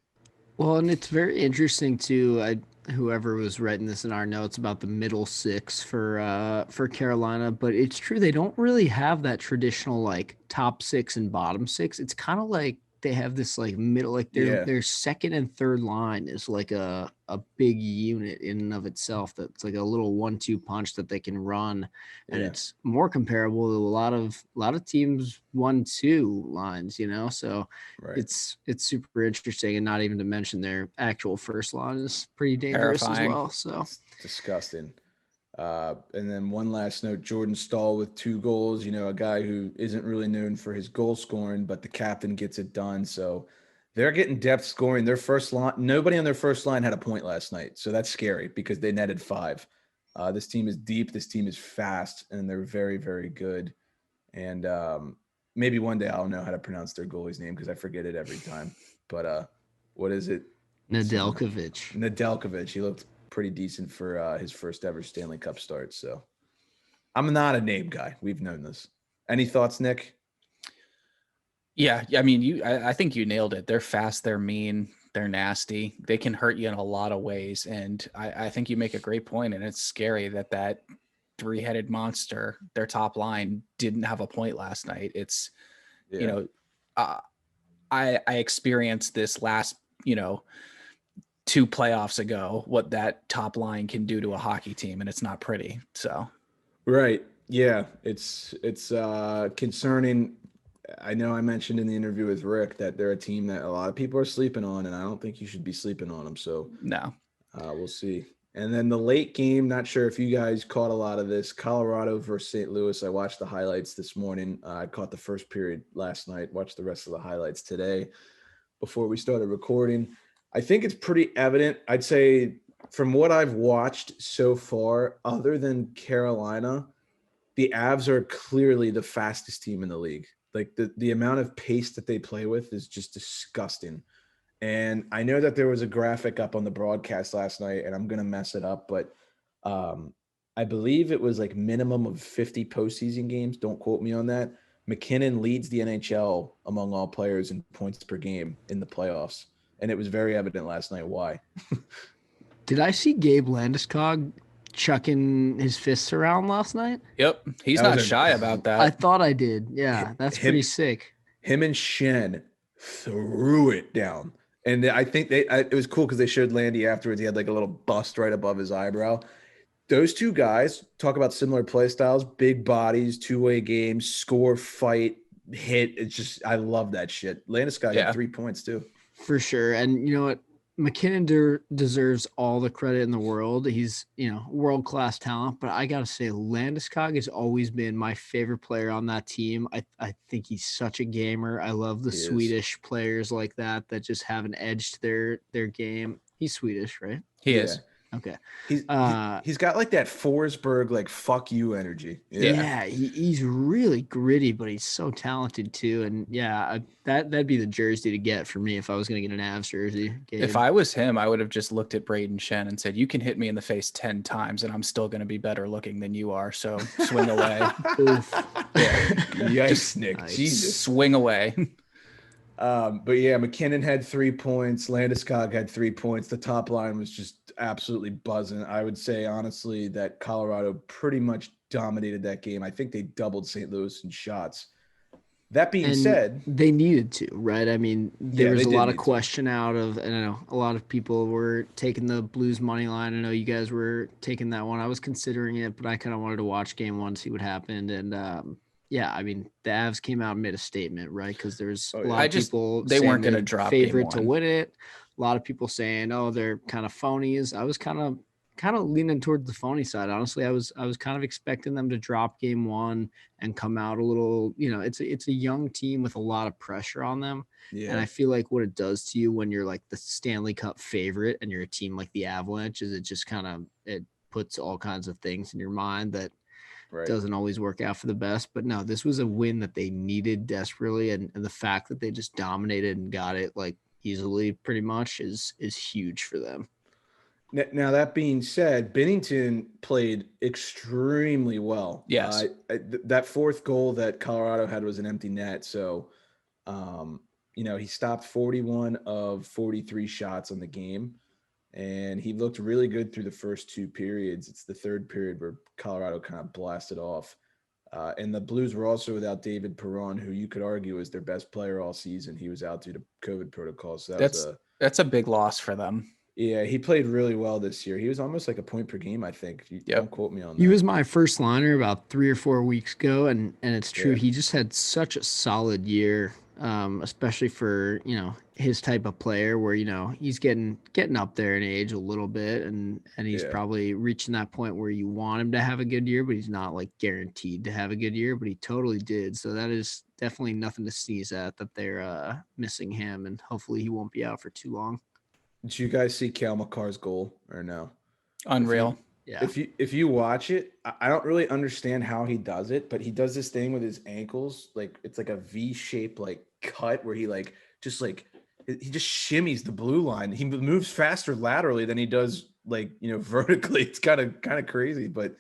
Well, and it's very interesting too. Whoever was writing this in our notes about the middle six for Carolina, but it's true they don't really have that traditional like top 6 and bottom 6. It's kind of like they have this like middle, like their second and third line is like a big unit in and of itself. That's like a little 1-2 punch that they can run, and it's more comparable to a lot of teams 1-2 lines, So it's super interesting, and not even to mention their actual first line is pretty dangerous as well. So it's disgusting. And then one last note, Jordan Stahl with 2 goals, a guy who isn't really known for his goal scoring, but the captain gets it done. So they're getting depth scoring. Their first line, nobody on their first line had a point last night. So that's scary because they netted 5. This team is deep. This team is fast, and they're very, very good. And maybe one day I'll know how to pronounce their goalie's name because I forget it every time. But what is it? Nedeljkovic. He looked pretty decent for his first ever Stanley Cup start. So I'm not a name guy. We've known this. Any thoughts, Nick? Yeah, I mean, I think you nailed it. They're fast, they're mean, they're nasty. They can hurt you in a lot of ways, and I think you make a great point. And it's scary that three-headed monster, their top line, didn't have a point last night. It's I experienced this last 2 playoffs ago, what that top line can do to a hockey team, and it's not pretty. So Right. Yeah. It's concerning. I know I mentioned in the interview with Rick that they're a team that a lot of people are sleeping on, and I don't think you should be sleeping on them. So no, we'll see. And then the late game, not sure if you guys caught a lot of this, Colorado versus St. Louis. I watched the highlights this morning. I caught the first period last night, watched the rest of the highlights today before we started recording. I think it's pretty evident. I'd say from what I've watched so far, other than Carolina, the Avs are clearly the fastest team in the league. Like the amount of pace that they play with is just disgusting. And I know that there was a graphic up on the broadcast last night, and I'm going to mess it up, but I believe it was like minimum of 50 postseason games. Don't quote me on that. McKinnon leads the NHL among all players in points per game in the playoffs. And it was very evident last night why. Did I see Gabe Landeskog chucking his fists around last night? Yep, he's not shy about that. I thought I did. Yeah, that's pretty sick. Him and Shen threw it down. And I think it was cool because they showed Landy afterwards. He had like a little bust right above his eyebrow. Those two guys talk about similar play styles, big bodies, two-way games, score, fight, hit. It's just, I love that shit. Landeskog got 3 points too. For sure. And you know what? McKinnon deserves all the credit in the world. He's, world-class talent, but I got to say Landeskog has always been my favorite player on that team. I think he's such a gamer. I love the Swedish players like that just have an edge to their game. He's Swedish, right? He is. Okay. He's got like that Forsberg, like fuck you energy. Yeah, he's really gritty, but he's so talented too. And that'd be the jersey to get for me if I was going to get an Avs jersey. Gabe. If I was him, I would have just looked at Braden Shen and said, "You can hit me in the face 10 times, and I'm still going to be better looking than you are. So swing away." Oof. Yikes, Nick. Nice. Jesus. Swing away. But yeah, McKinnon had 3 points. Landeskog had 3 points. The top line was just absolutely buzzing. I would say, honestly, that Colorado pretty much dominated that game. I think they doubled St. Louis in shots. That being said, they needed to, right? I mean, there was a lot of question out of, and I know a lot of people were taking the Blues money line. I know you guys were taking that one. I was considering it, but I kind of wanted to watch game one, see what happened. And, I mean, the Avs came out and made a statement, right? Because there's a lot of people they weren't going to drop favorite to win it. A lot of people saying, "Oh, they're kind of phonies." I was kind of leaning towards the phony side. Honestly, I was kind of expecting them to drop game one and come out a little. It's a young team with a lot of pressure on them, and I feel like what it does to you when you're like the Stanley Cup favorite and you're a team like the Avalanche is it just it puts all kinds of things in your mind that. Right. Doesn't always work out for the best, but no, this was a win that they needed desperately, and the fact that they just dominated and got it like easily, pretty much, is huge for them. Now that being said, Binnington played extremely well. Yes, that fourth goal that Colorado had was an empty net, so he stopped 41 of 43 shots on the game. And he looked really good through the first 2 periods. It's the third period where Colorado kind of blasted off. And the Blues were also without David Perron, who you could argue is their best player all season. He was out due to COVID protocols. So that's a big loss for them. Yeah, he played really well this year. He was almost like a point per game, I think. Don't quote me on that. He was my first liner about 3 or 4 weeks ago, and it's true. Yeah. He just had such a solid year, especially for, his type of player where, he's getting up there in age a little bit, and he's probably reaching that point where you want him to have a good year, but he's not like guaranteed to have a good year, but he totally did. So that is definitely nothing to sneeze at that they're missing him, and hopefully he won't be out for too long. Did you guys see Cale Makar's goal or no? Unreal. If you watch it, I don't really understand how he does it, but he does this thing with his ankles, like it's like a V-shaped like cut where he just shimmies the blue line. He moves faster laterally than he does vertically. It's kind of crazy, but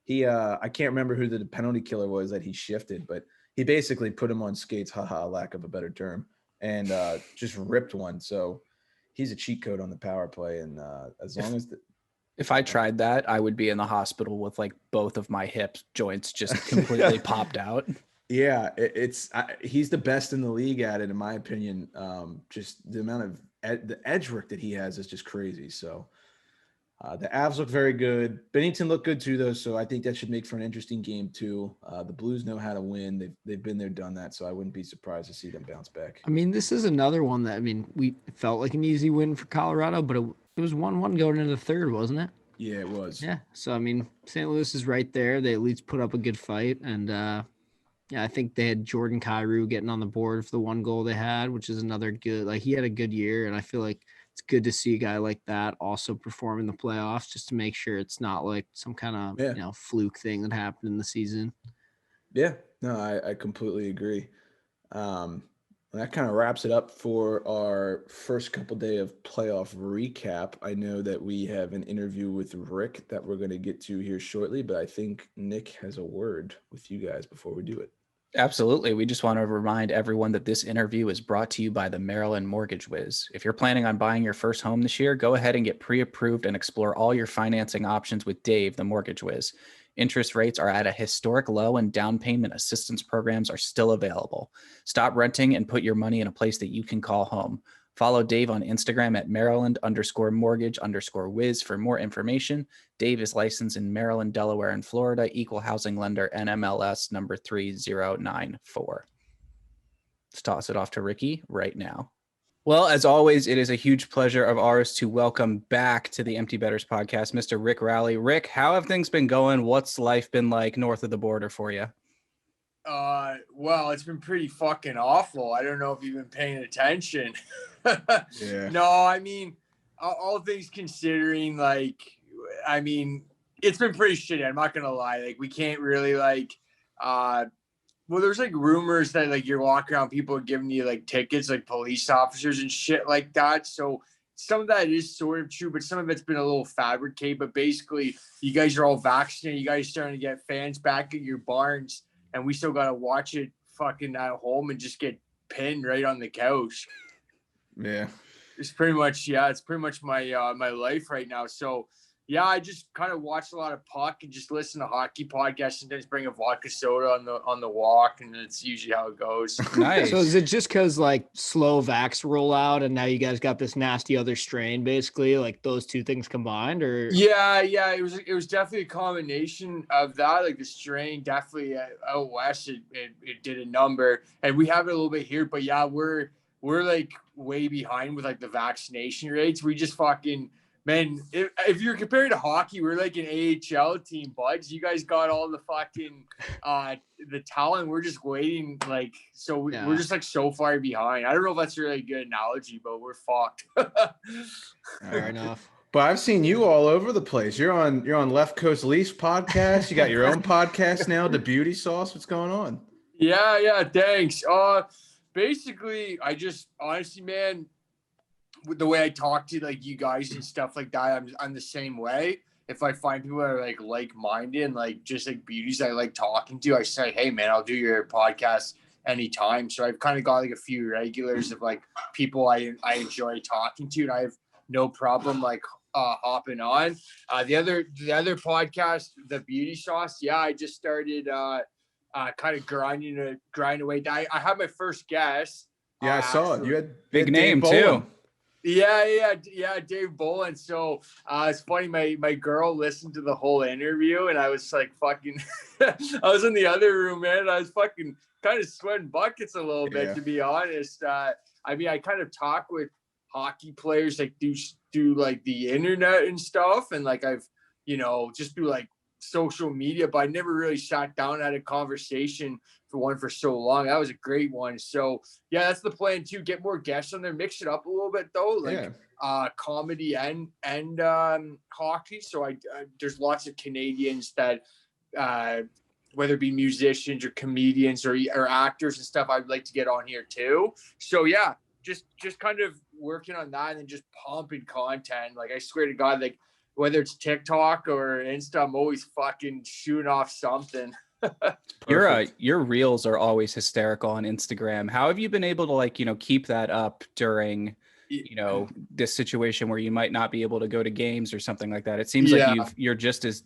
he I can't remember who the penalty killer was that he shifted, but he basically put him on skates, haha, lack of a better term, and just ripped one. So he's a cheat code on the power play. And as long as if I tried that, I would be in the hospital with like both of my hip joints just completely popped out. Yeah, he's the best in the league at it, in my opinion. Just the amount of the edge work that he has is just crazy. So the Avs look very good. Bennington looked good too, though. So I think that should make for an interesting game too. The Blues know how to win. They've been there, done that. So I wouldn't be surprised to see them bounce back. I mean, this is another one that we felt like an easy win for Colorado, but it was 1-1 going into the third, wasn't it? Yeah, it was. Yeah. So I mean, St. Louis is right there. They at least put up a good fight, and yeah, I think they had Jordan Kyrou getting on the board for the one goal they had, which is another good. Like he had a good year, and I feel like it's good to see a guy like that also perform in the playoffs, just to make sure it's not like some kind of fluke thing that happened in the season. Yeah, no, I completely agree. That kind of wraps it up for our first couple day of playoff recap. I know that we have an interview with Rick that we're going to get to here shortly, but I think Nick has a word with you guys before we do it. Absolutely. We just want to remind everyone that this interview is brought to you by the Maryland Mortgage Wiz. If you're planning on buying your first home this year, go ahead and get pre-approved and explore all your financing options with Dave, the Mortgage Wiz. Interest rates are at a historic low and down payment assistance programs are still available. Stop renting and put your money in a place that you can call home. Follow Dave on Instagram at Maryland_mortgage_wiz for more information. Dave is licensed in Maryland, Delaware, and Florida. Equal housing lender, NMLS number 3094. Let's toss it off to Ricky right now. Well, as always, it is a huge pleasure of ours to welcome back to the Empty Betters podcast, Mr. Rick Rowley. Rick, how have things been going? What's life been like north of the border for you? Well, it's been pretty fucking awful. I don't know if you've been paying attention. Yeah. No, I mean, all things considering, like, I mean, it's been pretty shitty. I'm not gonna lie. Like, we can't really well, there's like rumors that like you're walking around, people are giving you like tickets, like police officers and shit like that. So some of that is sort of true, but some of it's been a little fabricated. But basically, you guys are all vaccinated. You guys are starting to get fans back at your barns, and we still got to watch it fucking at home and just get pinned right on the couch. Yeah. It's pretty much my my life right now. So yeah, I just kind of watch a lot of puck and just listen to hockey podcasts. Sometimes bring a vodka soda on the walk, and that's usually how it goes. Nice. So is it just because like slow vax roll out, and now you guys got this nasty other strain, basically, like those two things combined, or? Yeah, it was definitely a combination of that. Like the strain, definitely out west, it did a number, and we have it a little bit here. But yeah, we're like way behind with like the vaccination rates. We just fucking. Man, if you're compared to hockey, we're like an AHL team, buds. You guys got all the fucking the talent. We're just waiting, like, so we're just like so far behind. I don't know if that's a really good analogy, but we're fucked. Fair enough. But I've seen you all over the place. You're on Left Coast Leafs podcast. You got your own podcast now, The Beauty Sauce. What's going on? Yeah, thanks. Basically, I just honestly, man, with the way I talk to like you guys and stuff like that, I'm the same way. If I find people that are like-minded and like just like beauties I like talking to, I say, hey man, I'll do your podcast anytime. So I've kind of got like a few regulars of like people I enjoy talking to, and I have no problem like hopping on. The other podcast, The Beauty Sauce, yeah, I just started kind of grinding away. I had my first guest. Yeah, I saw it. You had big name too. Yeah, Dave Bolin. So it's funny, my girl listened to the whole interview, and I was like fucking I was in the other room, man. I was fucking kind of sweating buckets a little bit, to be honest. I mean, I kind of talk with hockey players like do like the internet and stuff, and like I've just do like social media, but I never really sat down and had a conversation for so long. That was a great one. So yeah, that's the plan too. Get more guests on there, mix it up a little bit though, like comedy and hockey. So I there's lots of Canadians that whether it be musicians or comedians or actors and stuff, I'd like to get on here too. So yeah, just kind of working on that and then just pumping content. Like I swear to God, like whether it's TikTok or Insta, I'm always fucking shooting off something. Your reels are always hysterical on Instagram. How have you been able to like, keep that up during, this situation where you might not be able to go to games or something like that? It seems like you're just as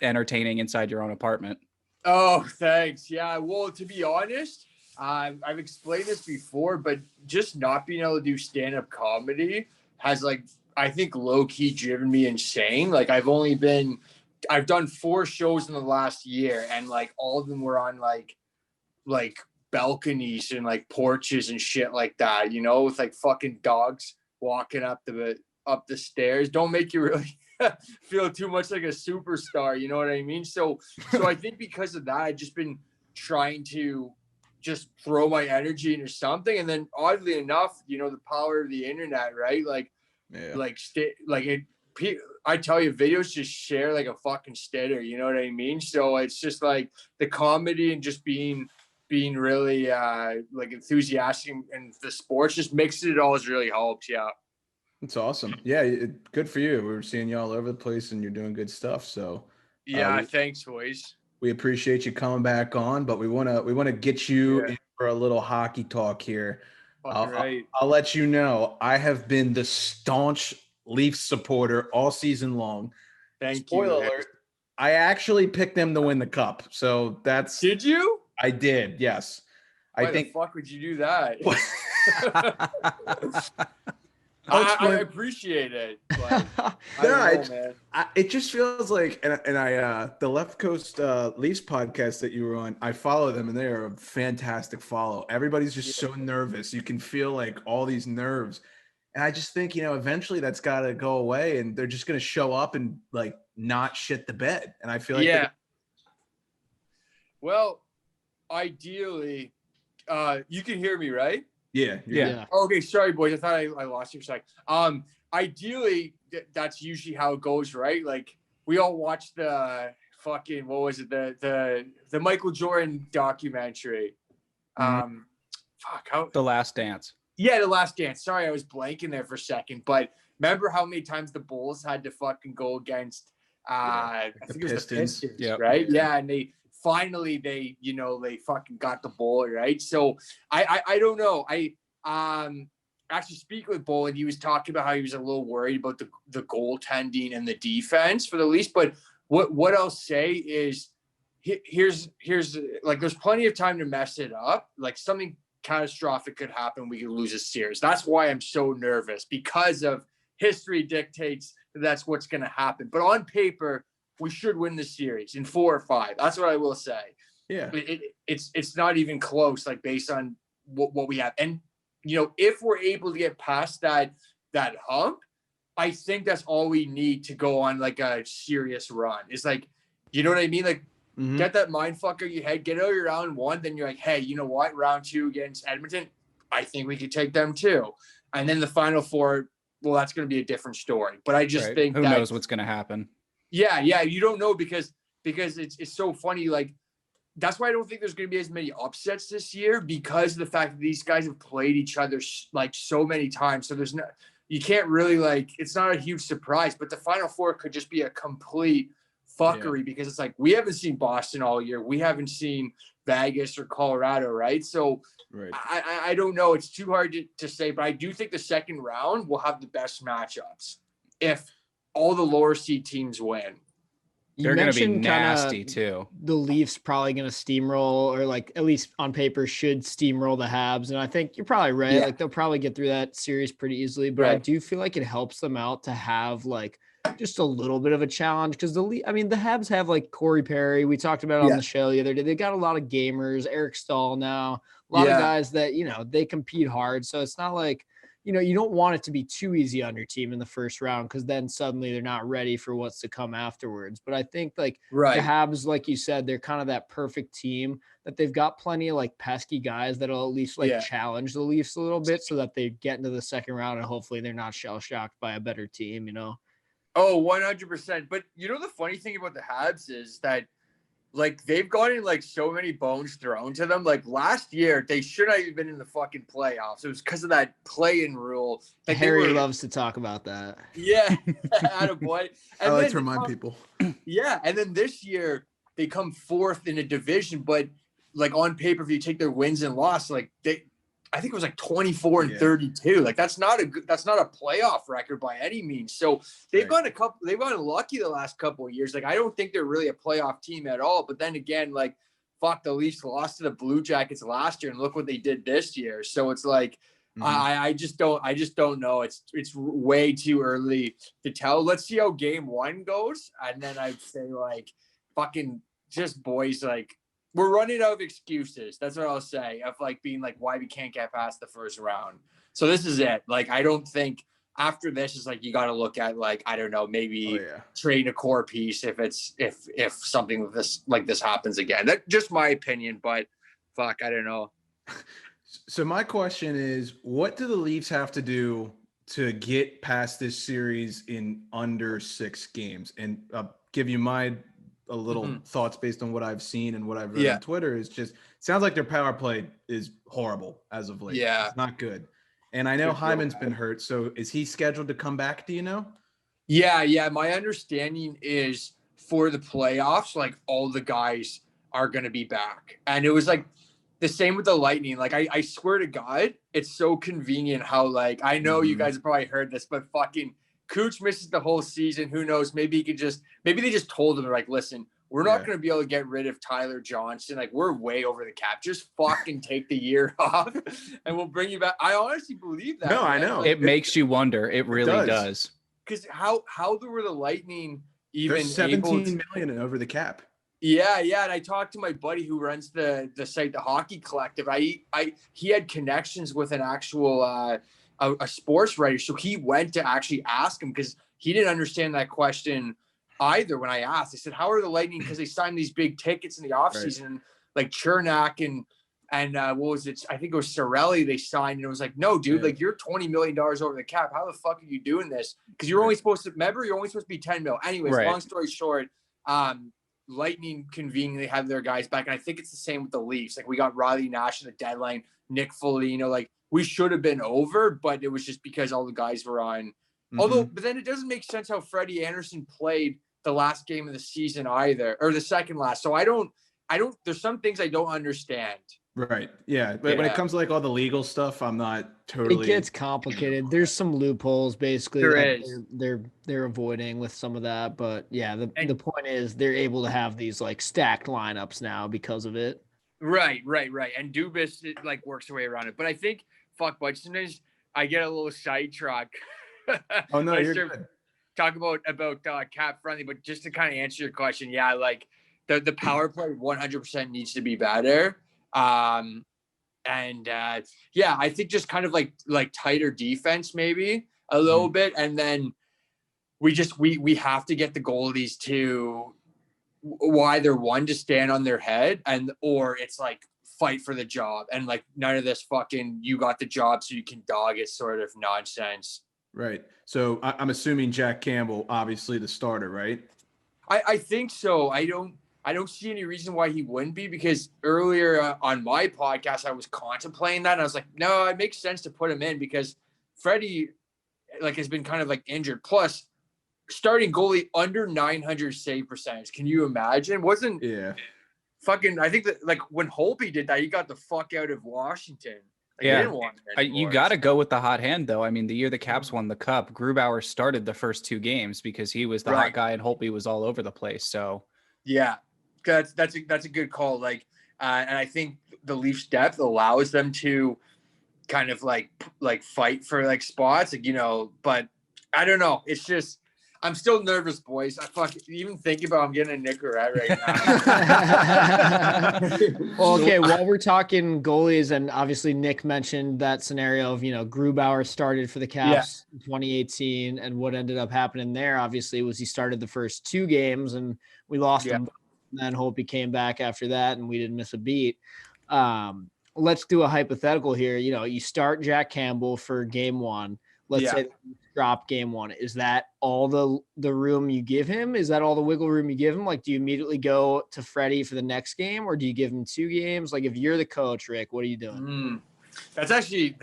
entertaining inside your own apartment. Oh, thanks. Yeah. Well, to be honest, I've explained this before, but just not being able to do stand-up comedy has I think low key driven me insane. Like I've done 4 shows in the last year, and all of them were on like balconies and porches and shit like that, with fucking dogs walking up the stairs. Don't make you really feel too much like a superstar, you know what I mean? So I think because of that, I've just been trying to just throw my energy into something. And then oddly enough, the power of the internet, right? I tell you, videos just share like a fucking stutter, you know what I mean? So it's just like the comedy and just being really enthusiastic and the sports, just mixing it all has really helped. Yeah. That's awesome. Yeah, good for you. We're seeing you all over the place, and you're doing good stuff. So thanks, boys. We appreciate you coming back on, but we wanna get you in for a little hockey talk here. I'll let you know, I have been the staunch Leafs supporter all season long. Spoiler alert, I actually picked them to win the cup. So that's. Did you? I did. Yes. Why the fuck would you do that? I appreciate it. But it just feels like, and I the Left Coast Leafs podcast that you were on, I follow them, and they are a fantastic follow. Everybody's just so nervous. You can feel like all these nerves. And I just think, eventually that's got to go away, and they're just going to show up and not shit the bed. And I feel like, well, ideally, you can hear me, right? Yeah. Okay, sorry, boys. I thought I lost your sec. Ideally, that's usually how it goes, right? Like we all watched the fucking the Michael Jordan documentary. The Last Dance. Yeah, The Last Dance. Sorry, I was blanking there for a second. But remember how many times the Bulls had to fucking go against I think it was the Pistons, right? Yeah, and they finally they fucking got the ball, right? So I don't know. I actually speak with Bull, and he was talking about how he was a little worried about the goaltending and the defense for the Leafs. But what I'll say is here's there's plenty of time to mess it up. Like something catastrophic could happen. We could lose a series. That's why I'm so nervous, because of history dictates that's what's going to happen. But on paper, we should win the series in 4 or 5. That's what I will say. Yeah, it's not even close, based on what we have. And if we're able to get past that hump, I think that's all we need to go on a serious run. It's you know what I mean? Get that mind fuck out of your head, get out of your round 1, then you're like, hey, you know what? Round 2 against Edmonton, I think we could take them too. And then the final 4, well, that's going to be a different story. But I just think who knows what's going to happen. Yeah, you don't know because it's so funny. That's why I don't think there's going to be as many upsets this year, because of the fact that these guys have played each other so many times. So you can't really it's not a huge surprise. But the Final 4 could just be a complete fuckery because it's we haven't seen Boston all year. We haven't seen Vegas or Colorado, right? So I don't know. It's too hard to say, but I do think the second round will have the best matchups if all the lower seed teams win. They're going to be nasty too. The Leafs probably going to steamroll, or at least on paper should steamroll the Habs. And I think you're probably right. Yeah. They'll probably get through that series pretty easily, but I do feel like it helps them out to have just a little bit of a challenge, because the Habs have Corey Perry. We talked about it on the show the other day. They got a lot of gamers, Eric Stahl now, a lot of guys that, they compete hard. So it's not you don't want it to be too easy on your team in the first round, because then suddenly they're not ready for what's to come afterwards. But I think the Habs, like you said, they're kind of that perfect team that they've got plenty of pesky guys that'll at least challenge the Leafs a little bit, so that they get into the second round and hopefully they're not shell shocked by a better team, Oh, 100%. But the funny thing about the Habs is that they've gotten so many bones thrown to them. Last year, they should not even been in the fucking playoffs. It was because of that play-in rule. Harry loves to talk about that. Yeah, attaboy. I like to remind people. Yeah, and then this year, they come fourth in a division, but like on paper, if you take their wins and losses, like I think it was like 24 and 32. Like that's not a playoff record by any means. So they've gotten lucky the last couple of years. Like I don't think they're really a playoff team at all. But then again, like fuck, the Leafs lost to the Blue Jackets last year, and look what they did this year. So it's like I just don't know. It's way too early to tell. Let's see how game 1 goes, and then I'd say like fucking just boys, like we're running out of excuses. That's what I'll say, of like being like why we can't get past the first round. So this is it. Like I don't think after this is like you got to look at like I don't know, maybe trading a core piece if something like this happens again. That's just my opinion, but fuck, I don't know. So my question is, what do the Leafs have to do to get past this series in under 6 games? And I'll give you my little thoughts based on what I've seen and what I've read on Twitter. Is just sounds like their power play is horrible as of late. Yeah, it's not good. And I know Hyman's been hurt, so is he scheduled to come back? Do you know? Yeah. My understanding is for the playoffs, like all the guys are going to be back, and it was like the same with the Lightning. Like I swear to God, it's so convenient how like I know you guys have probably heard this, but fucking Cooch misses the whole season. Who knows? Maybe they just told him like, listen, we're not going to be able to get rid of Tyler Johnson. Like we're way over the cap. Just fucking take the year off, and we'll bring you back. I honestly believe that. No, man. I know. It makes you wonder. It really does. Because how were the Lightning even 17 million over the cap? Yeah, and I talked to my buddy who runs the site, the Hockey Collective. He had connections with an actual a sports writer, so he went to actually ask him because he didn't understand that question either. When I asked, I said, "How are the Lightning?" Because they signed these big tickets in the offseason, like Chernak and what was it? I think it was Cirelli they signed, and it was like, no, dude, like you're $20 million over the cap. How the fuck are you doing this? Because you're only supposed to be 10 mil. Anyways, long story short, Lightning conveniently have their guys back, and I think it's the same with the Leafs. Like we got Riley Nash in the deadline, Nick Foligno. Like we should have been over, but it was just because all the guys were on. Although, but then it doesn't make sense how Freddie Anderson played the last game of the season either, or the second last. So I don't. There's some things I don't understand. Right. Yeah. But when it comes to like all the legal stuff, I'm not totally. It gets complicated. There's some loopholes basically they're avoiding with some of that. But yeah, the point is they're able to have these like stacked lineups now because of it. Right. And Dubas like works their way around it. But I think but sometimes I get a little sidetracked. Oh no, you're good. Talk about cap friendly, but just to kind of answer your question, yeah, like the power play 100% needs to be better. I think just kind of like tighter defense, maybe a little bit. And then we have to get the goalies to either one to stand on their head or it's like fight for the job. And like none of this fucking, you got the job so you can dog it sort of nonsense. Right. So I'm assuming Jack Campbell, obviously the starter, right? I think so. I don't see any reason why he wouldn't be, because earlier on my podcast, I was contemplating that. And I was like, no, it makes sense to put him in because Freddie like has been kind of like injured. Plus starting goalie under 900 save percentage. Can you imagine? Fucking, I think that like when Holtby did that, he got the fuck out of Washington. Like, yeah. You got to go with the hot hand though. I mean, the year the Caps won the cup, Grubauer started the first 2 games because he was the hot guy and Holtby was all over the place. So yeah. That's a good call. Like, and I think the Leafs depth allows them to kind of like fight for like spots, like, but I don't know. It's just, I'm still nervous, boys. I even think about I'm getting a Nicorette right now. Well, okay. While we're talking goalies, and obviously Nick mentioned that scenario of, Grubauer started for the Caps in 2018, and what ended up happening there, obviously, was he started the first 2 games and we lost him. And then Holtby came back after that, and we didn't miss a beat. Let's do a hypothetical here. You start Jack Campbell for game 1. Let's say you drop game 1. Is that all the room you give him? Is that all the wiggle room you give him? Like, do you immediately go to Freddie for the next game, or do you give him 2 games? Like, if you're the coach, Rick, what are you doing? That's actually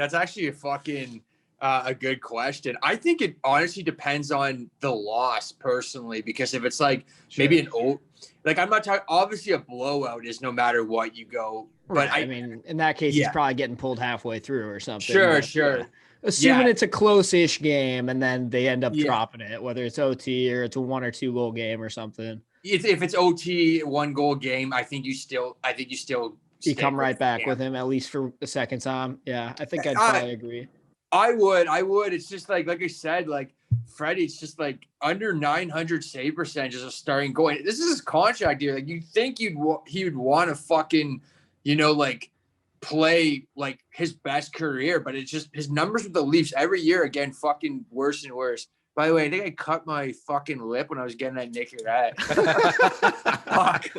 a fucking A good question. I think it honestly depends on the loss personally, because if it's like maybe I'm not talking, obviously a blowout is no matter what you go, but right. I mean, in that case, he's probably getting pulled halfway through or something. Sure. Yeah. Assuming it's a close-ish game and then they end up dropping it, whether it's OT or it's a 1 or 2 goal game or something. If it's OT 1 goal game, I think you still you come right back with him at least for the second time. Yeah, I think I'd probably agree. I would. It's just like I said, like Freddie, it's just like under 900 save percentage as a starting goal. This is his contract here. Like you'd think he would want to fucking, like play like his best career, but it's just his numbers with the Leafs every year again fucking worse and worse. By the way, I think I cut my fucking lip when I was getting that Nicorette. Fuck.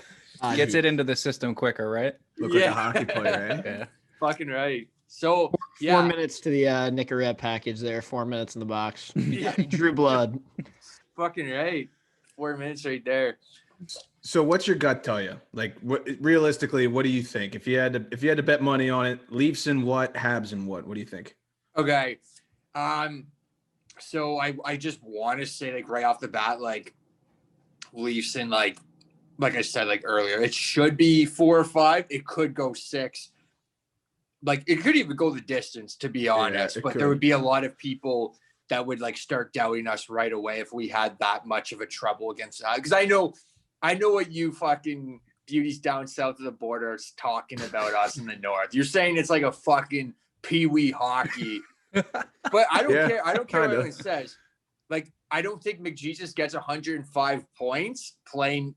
Gets it into the system quicker, right? Look like a hockey player, right? Yeah. Fucking right. So 4 minutes to the Nicorette package there. 4 minutes in the box. Drew blood. Fucking right. 4 minutes right there. So what's your gut tell you? Like realistically, what do you think? If you had to bet money on it, Leafs and what, Habs and what? What do you think? Okay. So I just want to say like right off the bat, like Leafs and like I said like earlier, it should be 4 or 5. It could go 6. Like it could even go the distance, to be honest, but there would be a lot of people that would like start doubting us right away if we had that much of a trouble against that. Because I know what you fucking beauties down south of the border are talking about us in the north. You're saying it's like a fucking peewee hockey, but I don't care. I don't care what anyone says. Like I don't think McJesus gets 105 points playing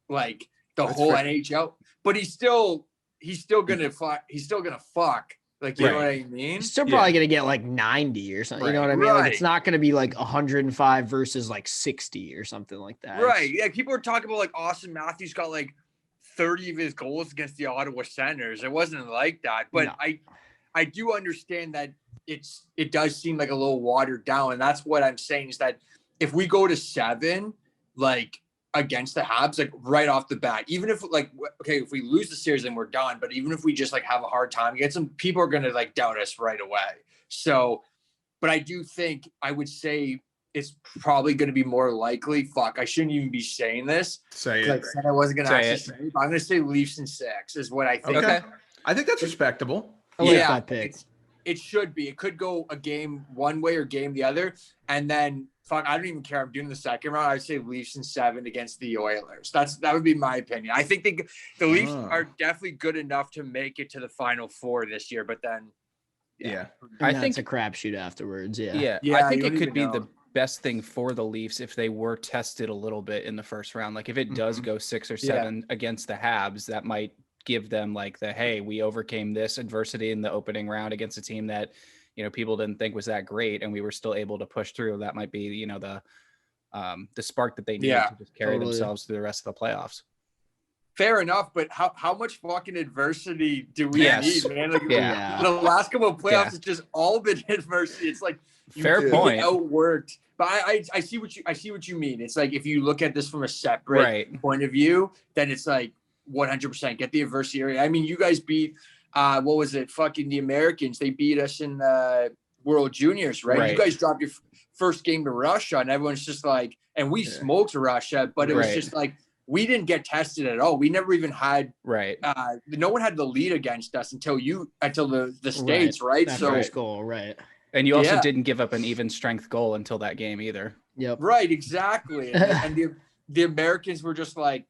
like the whole NHL, but he's still gonna fuck. He's still gonna fuck. Like, you know what I mean? He's still probably gonna get like 90 or something. You know what I mean? Like, it's not gonna be like 105 versus like 60 or something like that. Right. Yeah. People are talking about like Austin Matthews got like 30 of his goals against the Ottawa Senators. It wasn't like that, but I do understand that it does seem like a little watered down, and that's what I'm saying is that if we go to 7, like against the Habs, like right off the bat, even if like, okay, if we lose the series then we're done, but even if we just like have a hard time against them, people are going to like doubt us right away. So, but I do think I would say it's probably going to be more likely. Fuck, I shouldn't even be saying this. Say it. I said I wasn't going to actually say it, but I'm going to say Leafs in 6 is what I think. Okay. I think that's respectable. I like that pick. It should be. It could go a game one way or game the other. And then, fuck, I don't even care. I'm doing the second round. I'd say Leafs in 7 against the Oilers. That would be my opinion. I think the Leafs are definitely good enough to make it to the Final Four this year. But then, I think it's a crapshoot afterwards. Yeah. I think it could be the best thing for the Leafs if they were tested a little bit in the first round. Like if it does go 6 or 7 against the Habs, that might give them like hey, we overcame this adversity in the opening round against a team that, people didn't think was that great, and we were still able to push through. That might be, the spark that they need to just carry themselves through the rest of the playoffs. Fair enough, but how much fucking adversity do we need, man? Like, the last couple of playoffs, it's just all been adversity. It's like fair point. Outworked, but I see what you mean. It's like if you look at this from a separate point of view, then it's like 100% get the adversity area. I mean, you guys beat what was it? Fucking the Americans. They beat us in the World Juniors, right? You guys dropped your first game to Russia, and everyone's just like, and we smoked Russia, but it was just like we didn't get tested at all. We never even had no one had the lead against us until the States, right? That so first goal, and you also didn't give up an even strength goal until that game either. Yep. Right, exactly. And the Americans were just like,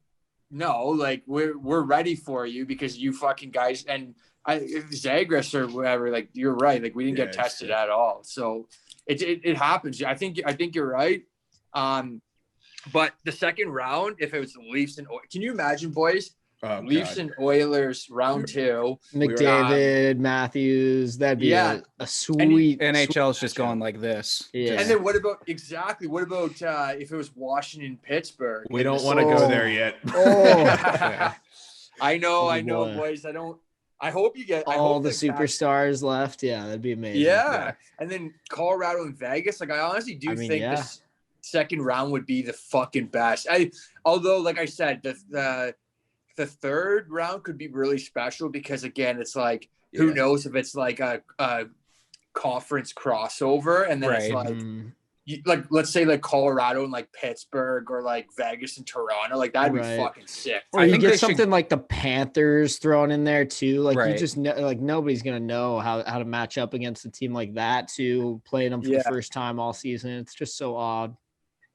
no, like we're ready for you because you fucking guys and Zagreus or whatever. Like you're right. Like we didn't get tested at all. So it happens. I think you're right. But the second round, if it was the Leafs and can you imagine, boys? Leafs and Oilers round 2. McDavid, Matthews, that'd be a sweet. NHL is just going like this. Yeah. And then what about if it was Washington, Pittsburgh? We don't want to go there yet. I know, boys. I hope you get all the superstars left. Yeah, that'd be amazing. Yeah. And then Colorado and Vegas. Like I honestly do think this second round would be the fucking best. Although, like I said, the third round could be really special because again, it's like who knows if it's like a conference crossover, and then it's like. Mm. Like, let's say like Colorado and like Pittsburgh or like Vegas and Toronto, like that'd be fucking sick. Or you get something like the Panthers thrown in there too. Like you just know, like nobody's gonna know how to match up against a team like that too, playing them for the first time all season. It's just so odd.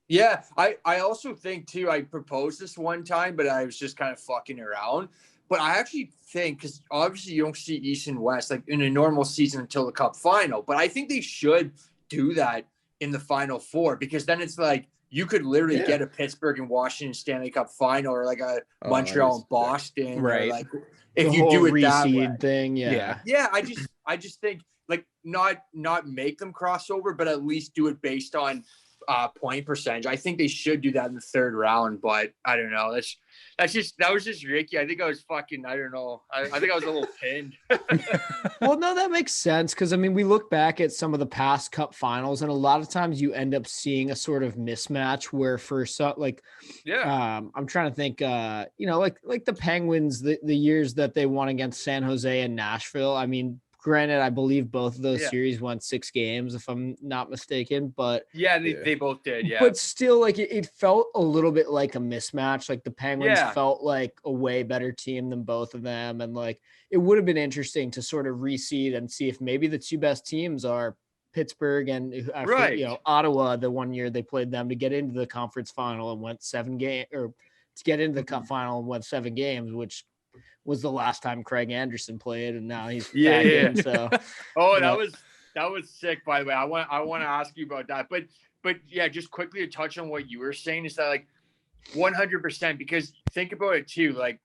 Yeah, I also think too, I proposed this one time, but I was just kind of fucking around. But I actually think, because obviously you don't see East and West like in a normal season until the Cup final, but I think they should do that in the Final Four, because then it's like you could literally get a Pittsburgh and Washington Stanley Cup final, or like a Montreal and Boston, right? Or like if you do it that way. Thing, yeah. I just think like not make them crossover, but at least do it based on point percentage. I think they should do that in the third round, but I don't know. That was just Ricky. I think I was fucking, I don't know. I think I was a little pinned. Well, no, that makes sense. Cause I mean, we look back at some of the past Cup finals, and a lot of times you end up seeing a sort of mismatch where for some, like, I'm trying to think, like the Penguins, the years that they won against San Jose and Nashville. I mean, granted, I believe both of those series won 6 games, if I'm not mistaken. But they both did. Yeah, but still, like it felt a little bit like a mismatch. Like the Penguins felt like a way better team than both of them, and like it would have been interesting to sort of reseed and see if maybe the two best teams are Pittsburgh and Ottawa. The one year they played them to get into the conference final and went 7 games, or to get into the Cup final and went 7 games, which was the last time Craig Anderson played, and now he's back in. So, that was sick. By the way, I want to ask you about that, but yeah, just quickly to touch on what you were saying is that like 100%, because think about it too, like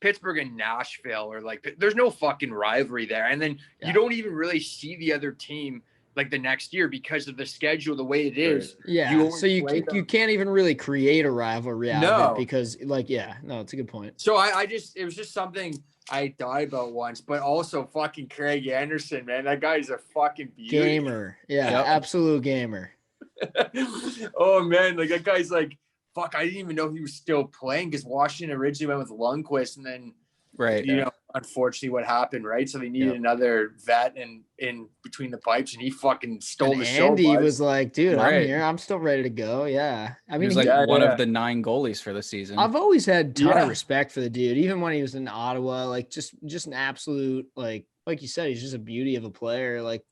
Pittsburgh and Nashville, or like there's no fucking rivalry there, and then you don't even really see the other team like the next year because of the schedule the way it is. Yeah, so you can't even really create a rivalry out of it, because it's a good point. So it was just something I thought about once, but also fucking Craig Anderson, man, that guy's a fucking beauty. Gamer. Absolute gamer. Oh man, like that guy's like, fuck, I didn't even know he was still playing, because Washington originally went with Lundqvist, and then unfortunately what happened, right? So they needed another vet in between the pipes, and he fucking stole the show. Andy was like, dude, I'm here. I'm still ready to go. Yeah. I mean, he was like one of the 9 goalies for the season. I've always had a ton of respect for the dude, even when he was in Ottawa, like just an absolute, like you said, he's just a beauty of a player. Like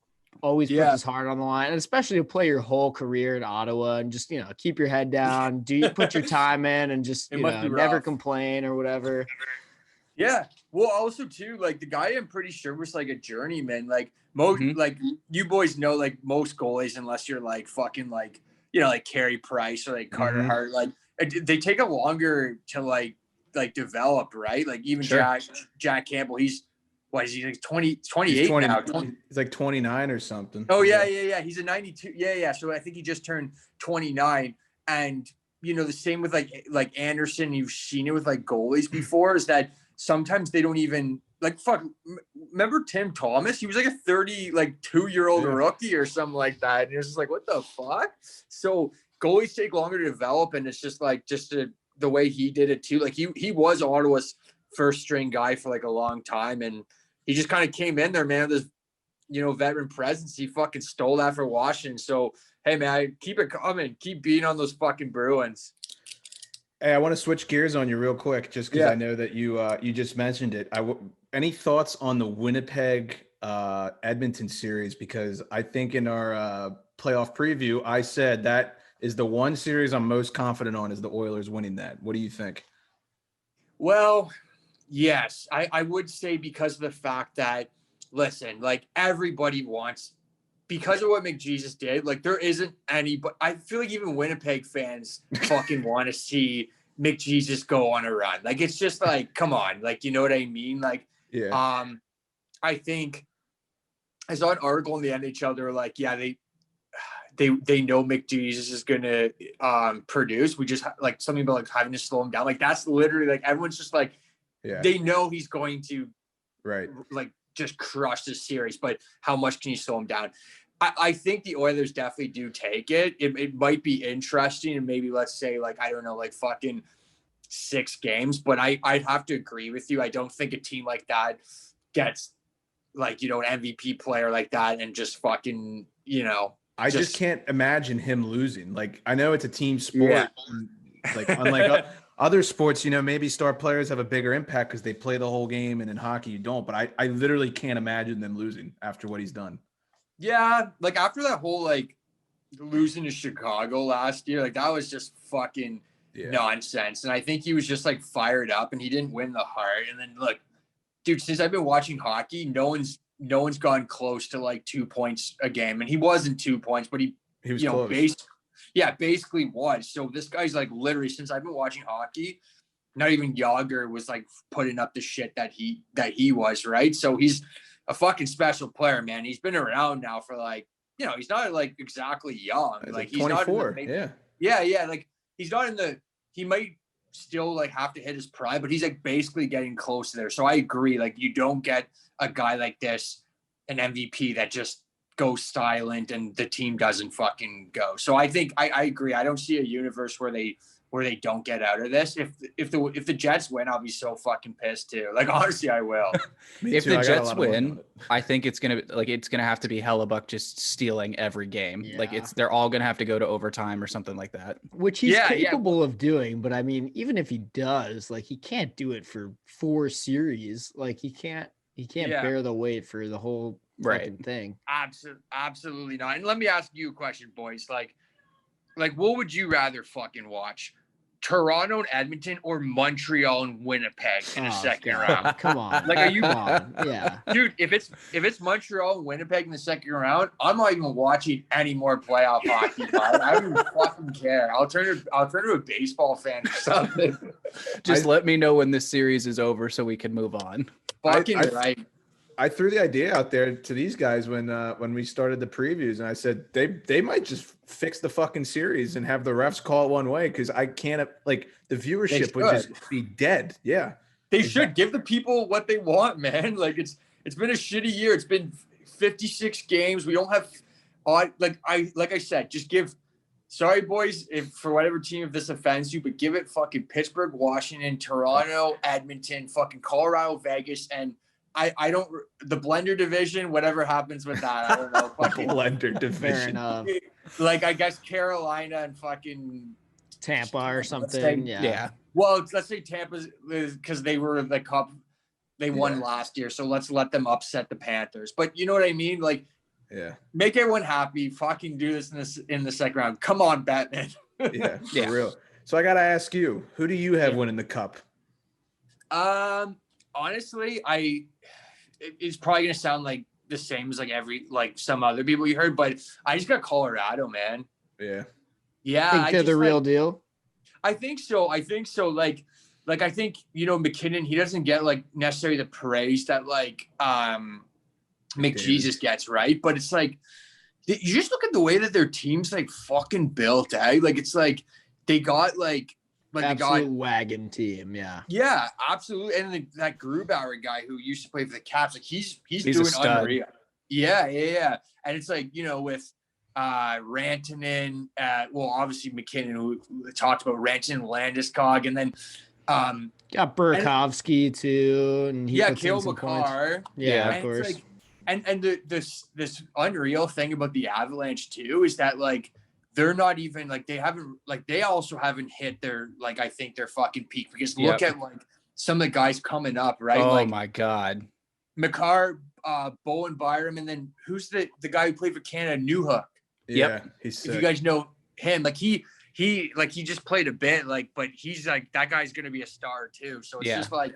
always puts his heart on the line, and especially to play your whole career in Ottawa and just, keep your head down, put your time in, and just, never complain or whatever. Yeah. Well, also too, like the guy, I'm pretty sure was like a journeyman. Like most, like you boys know, like most goalies, unless you're like fucking like, like Carey Price or like Carter Hart, like they take a longer to like develop, right? Like even Jack Campbell, he's like 28 now? He's like 29 or something. Oh yeah. He's a 92. Yeah. So I think he just turned 29, and the same with like Anderson. You've seen it with like goalies before, is that sometimes they don't even like remember Tim Thomas? He was like a 32-year-old rookie or something like that. And it was just like, what the fuck? So goalies take longer to develop, and it's just like the way he did it too. Like he was Ottawa's first string guy for like a long time, and he just kind of came in there, man, with this veteran presence. He fucking stole that for Washington. So hey man, keep it coming, keep beating on those fucking Bruins. Hey, I want to switch gears on you real quick, just because I know that you just mentioned it. Any thoughts on the Winnipeg Edmonton series? Because I think in our playoff preview, I said that is the one series I'm most confident on, is the Oilers winning that. What do you think? Well, yes, I would say, because of the fact that, listen, like everybody wants, because of what McJesus did, like there isn't any, but I feel like even Winnipeg fans fucking want to see McJesus go on a run. Like it's just like, come on, like, you know what I mean? Like, I think I saw an article in the NHL. They were like, they know McJesus is gonna produce. We just like something about like having to slow him down. Like that's literally like everyone's just like, they know he's going to like just crush this series, but how much can you slow him down? I think the Oilers definitely do take it. It might be interesting, and maybe let's say like, I don't know, like fucking 6 games, but I'd have to agree with you. I don't think a team like that gets like, you know, an MVP player like that and just fucking, you know. I just can't imagine him losing. Like, I know it's a team sport. Yeah. Like, unlike other sports, you know, maybe star players have a bigger impact because they play the whole game, and in hockey you don't. But I literally can't imagine them losing after what he's done. Yeah, like after that whole like losing to Chicago last year, like that was just fucking nonsense. And I think he was just like fired up, and he didn't win the heart. And then look, dude, since I've been watching hockey, no one's gone close to like 2 points a game, and he wasn't 2 points, but he was, you know, close. Basically was. So this guy's like literally, since I've been watching hockey, not even Yager was like putting up the shit that he was, right? So he's a fucking special player, man. He's been around now for like, you know, he's not like exactly young. Like he's 24. Yeah. Like he's not in the, he might still like have to hit his prime, but he's like basically getting close to there. So I agree. Like you don't get a guy like this, an MVP that just goes silent and the team doesn't fucking go. So I think I agree. I don't see a universe where they don't get out of this. If the Jets win, I'll be so fucking pissed too. Like honestly, I will. If the Jets win, I think it's gonna have to be Hellebuck just stealing every game. Yeah. Like they're all gonna have to go to overtime or something like that. Which he's capable of doing, but I mean, even if he does, like he can't do it for 4 series. Like he can't bear the weight for the whole fucking thing. Absolutely not. And let me ask you a question, boys. Like what would you rather fucking watch? Toronto and Edmonton or Montreal and Winnipeg in the second round? Come on. Like, are you Yeah. Dude, if it's Montreal and Winnipeg in the second round, I'm not even watching any more playoff hockey. I don't even fucking care. I'll turn to a baseball fan or something. Just let me know when this series is over so we can move on. Fucking right. I threw the idea out there to these guys when we started the previews, and I said they might just fix the fucking series and have the refs call it one way, because I can't, like, the viewership would just be dead. Yeah, they should give the people what they want, man. Like it's been a shitty year. It's been 56 games. We don't have like I said, just give. Sorry, boys, if for whatever team if this offends you, but give it fucking Pittsburgh, Washington, Toronto, Edmonton, fucking Colorado, Vegas, and I don't the blender division, whatever happens with that, I don't know. Fucking blender division. Like I guess Carolina and fucking Tampa or something. Yeah. Well, let's say Tampa's because they were the cup, they won last year, so let's let them upset the Panthers. But you know what I mean? Like, make everyone happy. Fucking do this in the second round. Come on, Batman. For real. So I gotta ask you, who do you have winning the cup? Honestly, it's probably gonna sound like the same as like some other people you heard, but I just got Colorado, man. Yeah. I think they're the real deal. I think so. Like I think, you know, McKinnon, he doesn't get like necessarily the praise that like McJesus gets, right? But it's like you just look at the way that their team's like fucking built, eh? Like it's like they got like absolute wagon team, yeah, absolutely. And that Grubauer guy who used to play for the Caps, like he's doing unreal. Yeah. And it's like, you know, with Rantanen, well, obviously McKinnon, who talked about Rantanen, Landeskog, and then got Burakovsky too, and Cale Makar, of course. Like, and this unreal thing about the Avalanche too is that like they're not even like they also haven't hit their like I think their fucking peak, because look at like some of the guys coming up, right? Oh like, my God. Makar, Bowen Byram, and then who's the guy who played for Canada, Newhook. Yeah, he's sick. If you guys know him, like he just played a bit, like, but he's like that guy's gonna be a star too. So it's just like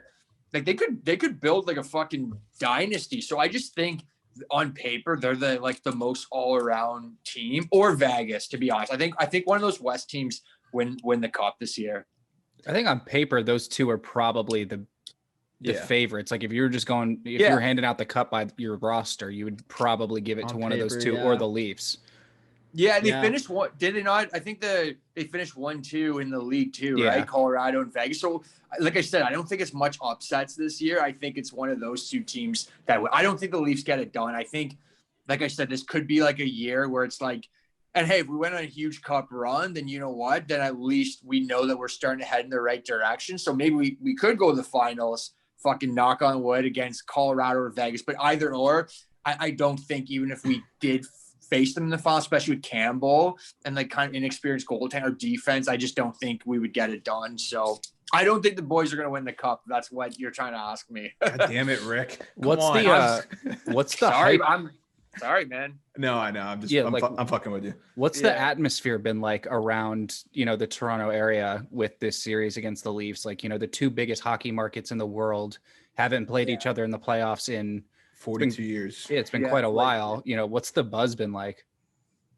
they could build like a fucking dynasty. So I just think on paper they're the most all around team, or Vegas, to be honest. I think one of those West teams win the cup this year. I think on paper those two are probably the favorites. Like if you were just going, if you were handing out the cup by your roster, you would probably give it to one of those two or the Leafs. Yeah, and they finished one. Did they not? I think they finished 1-2 in the league too, right? Colorado and Vegas. So, like I said, I don't think it's much upsets this year. I think it's one of those two teams that I don't think the Leafs get it done. I think, like I said, this could be like a year where it's like, and hey, if we went on a huge cup run, then you know what? Then at least we know that we're starting to head in the right direction. So maybe we could go to the finals fucking knock on wood against Colorado or Vegas, but either or, I don't think even if we did face them in the final, especially with Campbell and like kind of inexperienced goaltender defense, I just don't think we would get it done. So I don't think the boys are going to win the cup. That's what you're trying to ask me. God damn it, Rick. What's the sorry, hype? I'm sorry, man. No, I know. I'm fucking with you. What's the atmosphere been like around, the Toronto area with this series against the Leafs? Like, the two biggest hockey markets in the world haven't played each other in the playoffs in 42 years. Yeah, it's been quite a while. What's the buzz been like?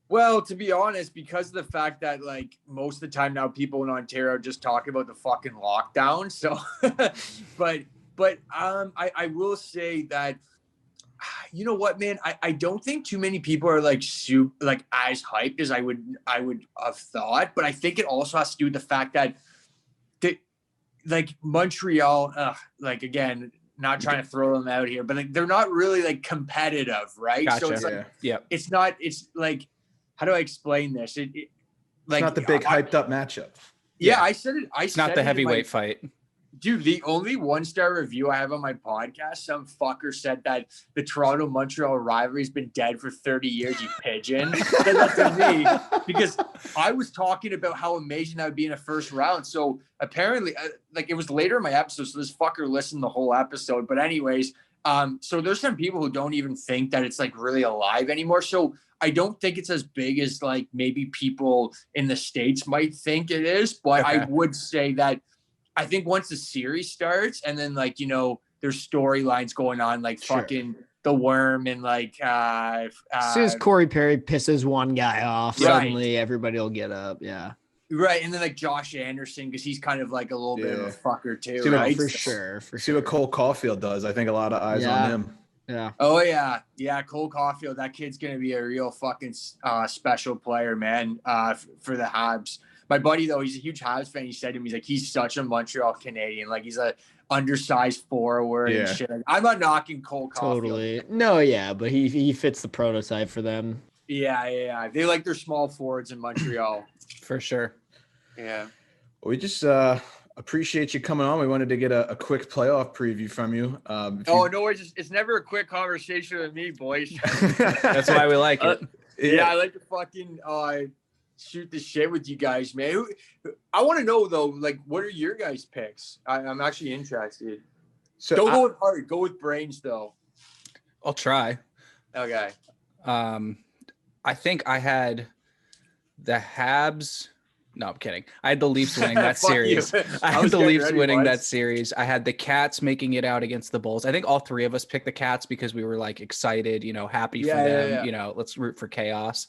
Well, to be honest, because of the fact that like most of the time now people in Ontario just talk about the fucking lockdown. So, but I will say that, you know what, man, I don't think too many people are like as hyped as I would have thought. But I think it also has to do with the fact that like Montreal, like again, not trying to throw them out here, but like they're not really like competitive, right? Gotcha. So it's like, it's like, how do I explain this? It's not the big hyped up matchup. Yeah, I said it. It's not the heavyweight fight. Dude, the only 1-star review I have on my podcast, some fucker said that the Toronto-Montreal rivalry's been dead for 30 years, you pigeon. Said that to me because I was talking about how amazing that would be in a first round. So apparently, like it was later in my episode, so this fucker listened the whole episode. But anyways, so there's some people who don't even think that it's like really alive anymore. So I don't think it's as big as like maybe people in the States might think it is. But I would say that I think once the series starts and then like, there's storylines going on, like fucking the Worm and like, as soon as Corey Perry pisses one guy off, suddenly everybody will get up. Yeah. Right. And then like Josh Anderson, because he's kind of like a little bit of a fucker too. Right? For sure. See what Cole Caulfield does. I think a lot of eyes on him. Yeah. Oh yeah. Yeah. Cole Caulfield, that kid's going to be a real fucking special player, man, for the Habs. My buddy, though, he's a huge Habs fan. He said to me, he's such a Montreal Canadian. Like, he's a undersized forward and shit. I'm not knocking Cole Caulfield. Totally. No, yeah, but he fits the prototype for them. Yeah. They like their small forwards in Montreal. For sure. Yeah. We just appreciate you coming on. We wanted to get a quick playoff preview from you. No worries. It's never a quick conversation with me, boys. That's why we like it. Yeah, I like to fucking shoot the shit with you guys, man. I want to know though, like, what are your guys' picks? I'm actually interested. So don't go with heart, go with brains though. I'll try. Okay. I think I had the Habs. No, I'm kidding. I had the Leafs winning that series. I had the Leafs winning that series. I had the Cats making it out against the Bulls. I think all three of us picked the Cats because we were like excited, happy for them. Yeah. Let's root for chaos.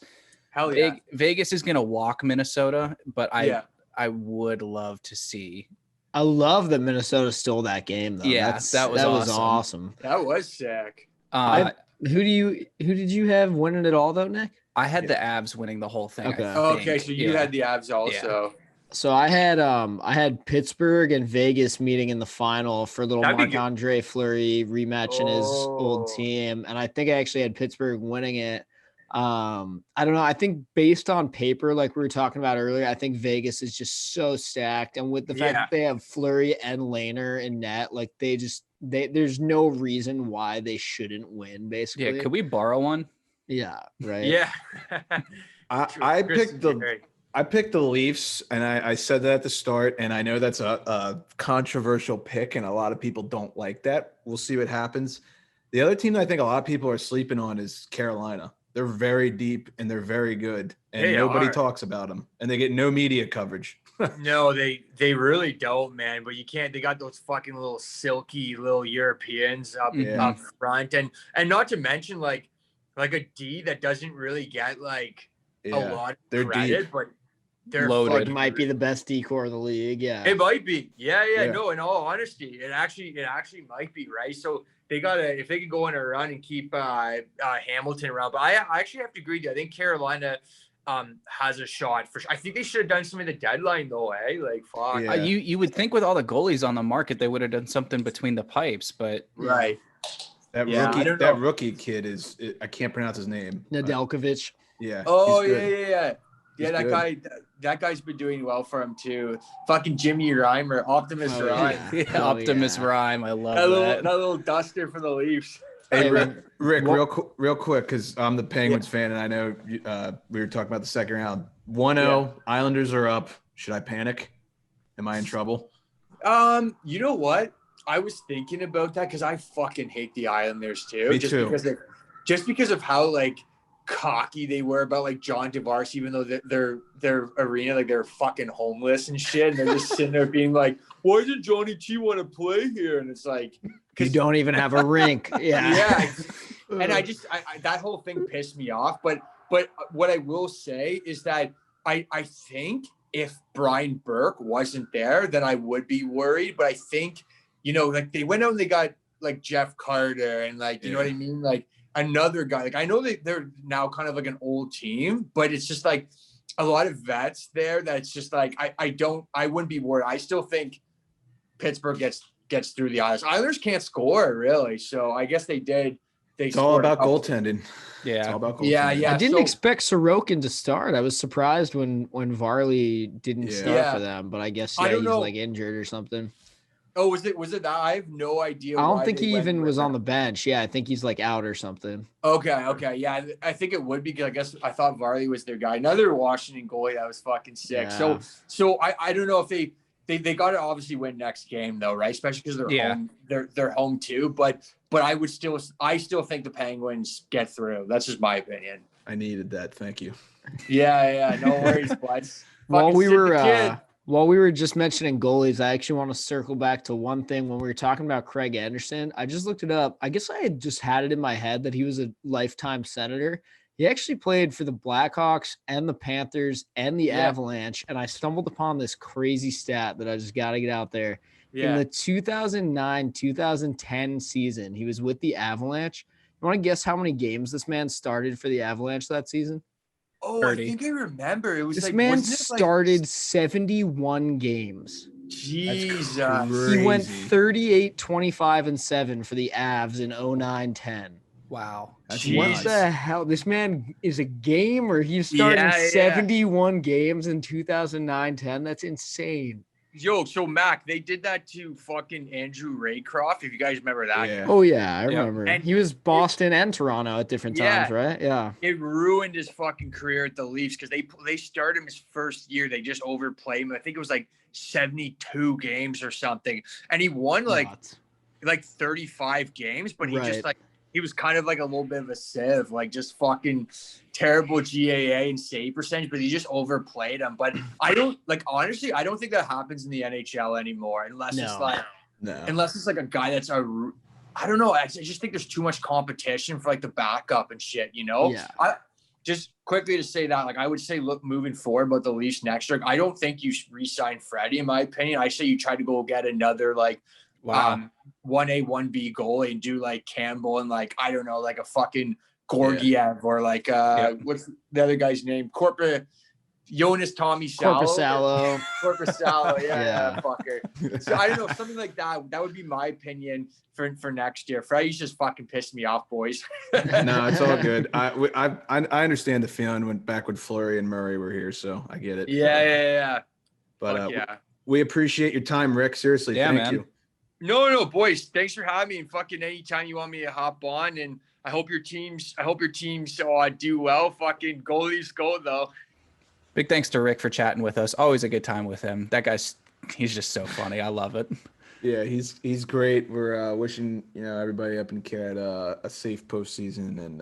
Hell yeah. Vegas is going to walk Minnesota, but I would love to see. I love that Minnesota stole that game though. Yeah, that was awesome. That was sick. Who did you have winning it all though, Nick? I had the Avs winning the whole thing. Okay, so you had the Avs also. Yeah. So I had Pittsburgh and Vegas meeting in the final for little Marc-Andre Fleury rematch in his old team, and I think I actually had Pittsburgh winning it. I don't know. I think based on paper, like we were talking about earlier, I think Vegas is just so stacked, and with the fact that they have Fleury and Lehner in net, like there's no reason why they shouldn't win. Basically, could we borrow one? Yeah, right. Yeah. I picked the Leafs, and I said that at the start, and I know that's a controversial pick, and a lot of people don't like that. We'll see what happens. The other team that I think a lot of people are sleeping on is Carolina. They're very deep and they're very good, and nobody talks about them, and they get no media coverage. No, they really don't, man. But you can't. They got those fucking little silky little Europeans up front, and not to mention like a D that doesn't really get like a lot of credit, deep. But they're loaded. It might be the best decor in the league. Yeah, it might be. Yeah. No, in all honesty, it actually might be, right. So they gotta, if they could go on a run and keep Hamilton around. But I actually have to agree with you. I think Carolina has a shot for sure. I think they should have done something at the deadline though, Like fuck. Yeah. You would think with all the goalies on the market they would have done something between the pipes, but right. That rookie kid I can't pronounce his name. Nedeljkovic. Yeah. Oh yeah. Yeah, that guy's been doing well for him too. Fucking Jimmy Reimer, Optimus Rhyme. Yeah, Optimus Rhyme. I love that. That little duster for the Leafs. Hey, Rick, real quick, because I'm the Penguins fan, and I know we were talking about the second round. 1-0, Islanders are up. Should I panic? Am I in trouble? You know what? I was thinking about that because I fucking hate the Islanders too. Me too. Just because of how like cocky they were about like John Tavares, even though their arena, like they're fucking homeless and shit, and they're just sitting there being like, "Why does Johnny T want to play here?" And it's like, you don't even have a rink. Yeah. And I that whole thing pissed me off. But what I will say is that I think if Brian Burke wasn't there, then I would be worried. But I think, like they went out and they got like Jeff Carter and like, you know what I mean? Like another guy. Like I know they're now kind of like an old team, but it's just like a lot of vets there that's just like I wouldn't be worried. I still think Pittsburgh gets through the Islanders. Islanders can't score really, so I guess they did. It's all about goaltending. Yeah, it's all about goaltending. Yeah. I didn't expect Sorokin to start. I was surprised when Varley didn't start for them, but I guess he's like injured or something. Oh, was it that? I have no idea. I don't think he even was on the bench. Yeah, I think he's like out or something. Okay. Yeah, I think it would be because I guess I thought Varley was their guy. Another Washington goalie that was fucking sick. Yeah. So I don't know if they got to obviously win next game though, right? Especially because they're home. They're home too. But I still think the Penguins get through. That's just my opinion. I needed that. Thank you. Yeah. No worries, buds. While we were just mentioning goalies, I actually want to circle back to one thing. When we were talking about Craig Anderson, I just looked it up. I guess I had just had it in my head that he was a lifetime Senator. He actually played for the Blackhawks and the Panthers and the Avalanche. And I stumbled upon this crazy stat that I just got to get out there. Yeah. In the 2009-2010 season, he was with the Avalanche. You want to guess how many games this man started for the Avalanche that season? Oh, 30. I think I remember. It was this man started 71 games. Jesus. He went 38, 25, and 7 for the Avs in 09-10. Wow. What the hell? This man is a gamer. He's starting 71 games in 2009-10. That's insane. Yo, so Mac, they did that to fucking Andrew Raycroft, if you guys remember that. Yeah. Oh, yeah, I remember. And he was Boston and Toronto at different times, right? Yeah. It ruined his fucking career at the Leafs because they started him his first year. They just overplayed him. I think it was like 72 games or something. And he won like 35 games, but he just like, he was kind of like a little bit of a sieve, like just fucking terrible GAA and save percentage, but he just overplayed him. But honestly, I don't think that happens in the NHL anymore unless it's like a guy that's I don't know. I just think there's too much competition for like the backup and shit, Yeah. I just quickly to say that, like, I would say, look, moving forward about the Leafs next year, I don't think you re-sign Freddie, in my opinion. I say you try to go get another, like, 1A, 1B goalie and do like Campbell and like, I don't know, like a fucking Gorgiev or like, what's the other guy's name? Jonas Tommy Corpusalo. Corpusalo, yeah, fucker. So I don't know, something like that. That would be my opinion for next year. Freddie's just fucking pissed me off, boys. No, it's all good. I understand the feeling when Fleury and Murray were here, so I get it. Yeah. But we appreciate your time, Rick. Seriously, thank you. No, boys. Thanks for having me. And fucking anytime you want me to hop on, and I hope your teams do well. Fucking go Leafs, go though. Big thanks to Rick for chatting with us. Always a good time with him. That guy's he's just so funny. I love it. Yeah, he's great. We're wishing everybody up in Canada a safe postseason, and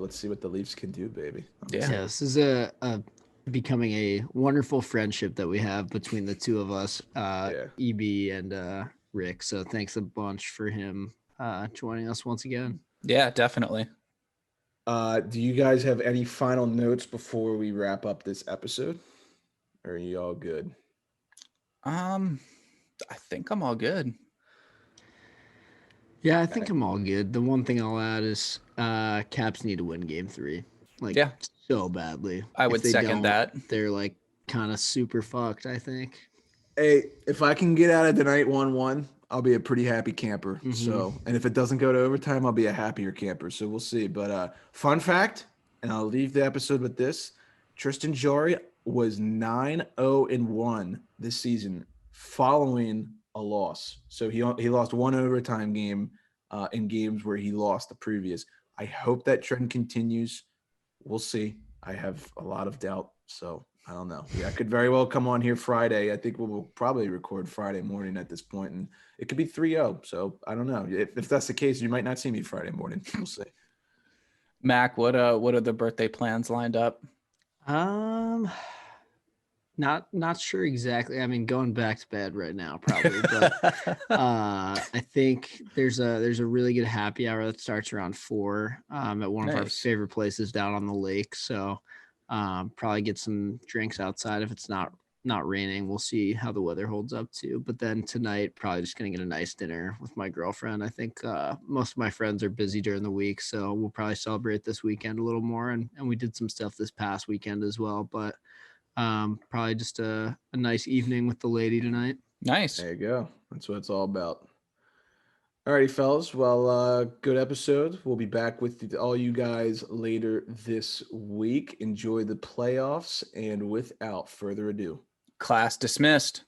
let's see what the Leafs can do, baby. Yeah, this is a becoming a wonderful friendship that we have between the two of us, EB and Rick. So thanks a bunch for him joining us once again. Yeah, definitely. Do you guys have any final notes before we wrap up this episode? Or are you all good? I think I'm all good. Yeah, I think I'm all good. The one thing I'll add is Caps need to win game 3. So badly. I would second that. They're like kind of super fucked, I think. Hey, if I can get out of tonight 1-1, I'll be a pretty happy camper. Mm-hmm. So, and if it doesn't go to overtime, I'll be a happier camper. So we'll see. But fun fact, and I'll leave the episode with this: Tristan Jarry was 9-0-1 this season following a loss. So he lost one overtime game in games where he lost the previous. I hope that trend continues. We'll see. I have a lot of doubt. So I don't know. Yeah, I could very well come on here Friday. I think we'll probably record Friday morning at this point, and it could be 3-0. So I don't know. If that's the case, you might not see me Friday morning. We'll see. Mac, what are the birthday plans lined up? Not sure exactly. I mean, going back to bed right now, probably. But I think there's a really good happy hour that starts around 4 at one of our favorite places down on the lake. So probably get some drinks outside if it's not raining. We'll see how the weather holds up too. But then tonight, probably just gonna get a nice dinner with my girlfriend. I think most of my friends are busy during the week, so we'll probably celebrate this weekend a little more. And we did some stuff this past weekend as well. But probably just a nice evening with the lady tonight. Nice. There you go. That's what it's all about. All righty, fellas. Well, good episode. We'll be back with all you guys later this week. Enjoy the playoffs. And without further ado, class dismissed.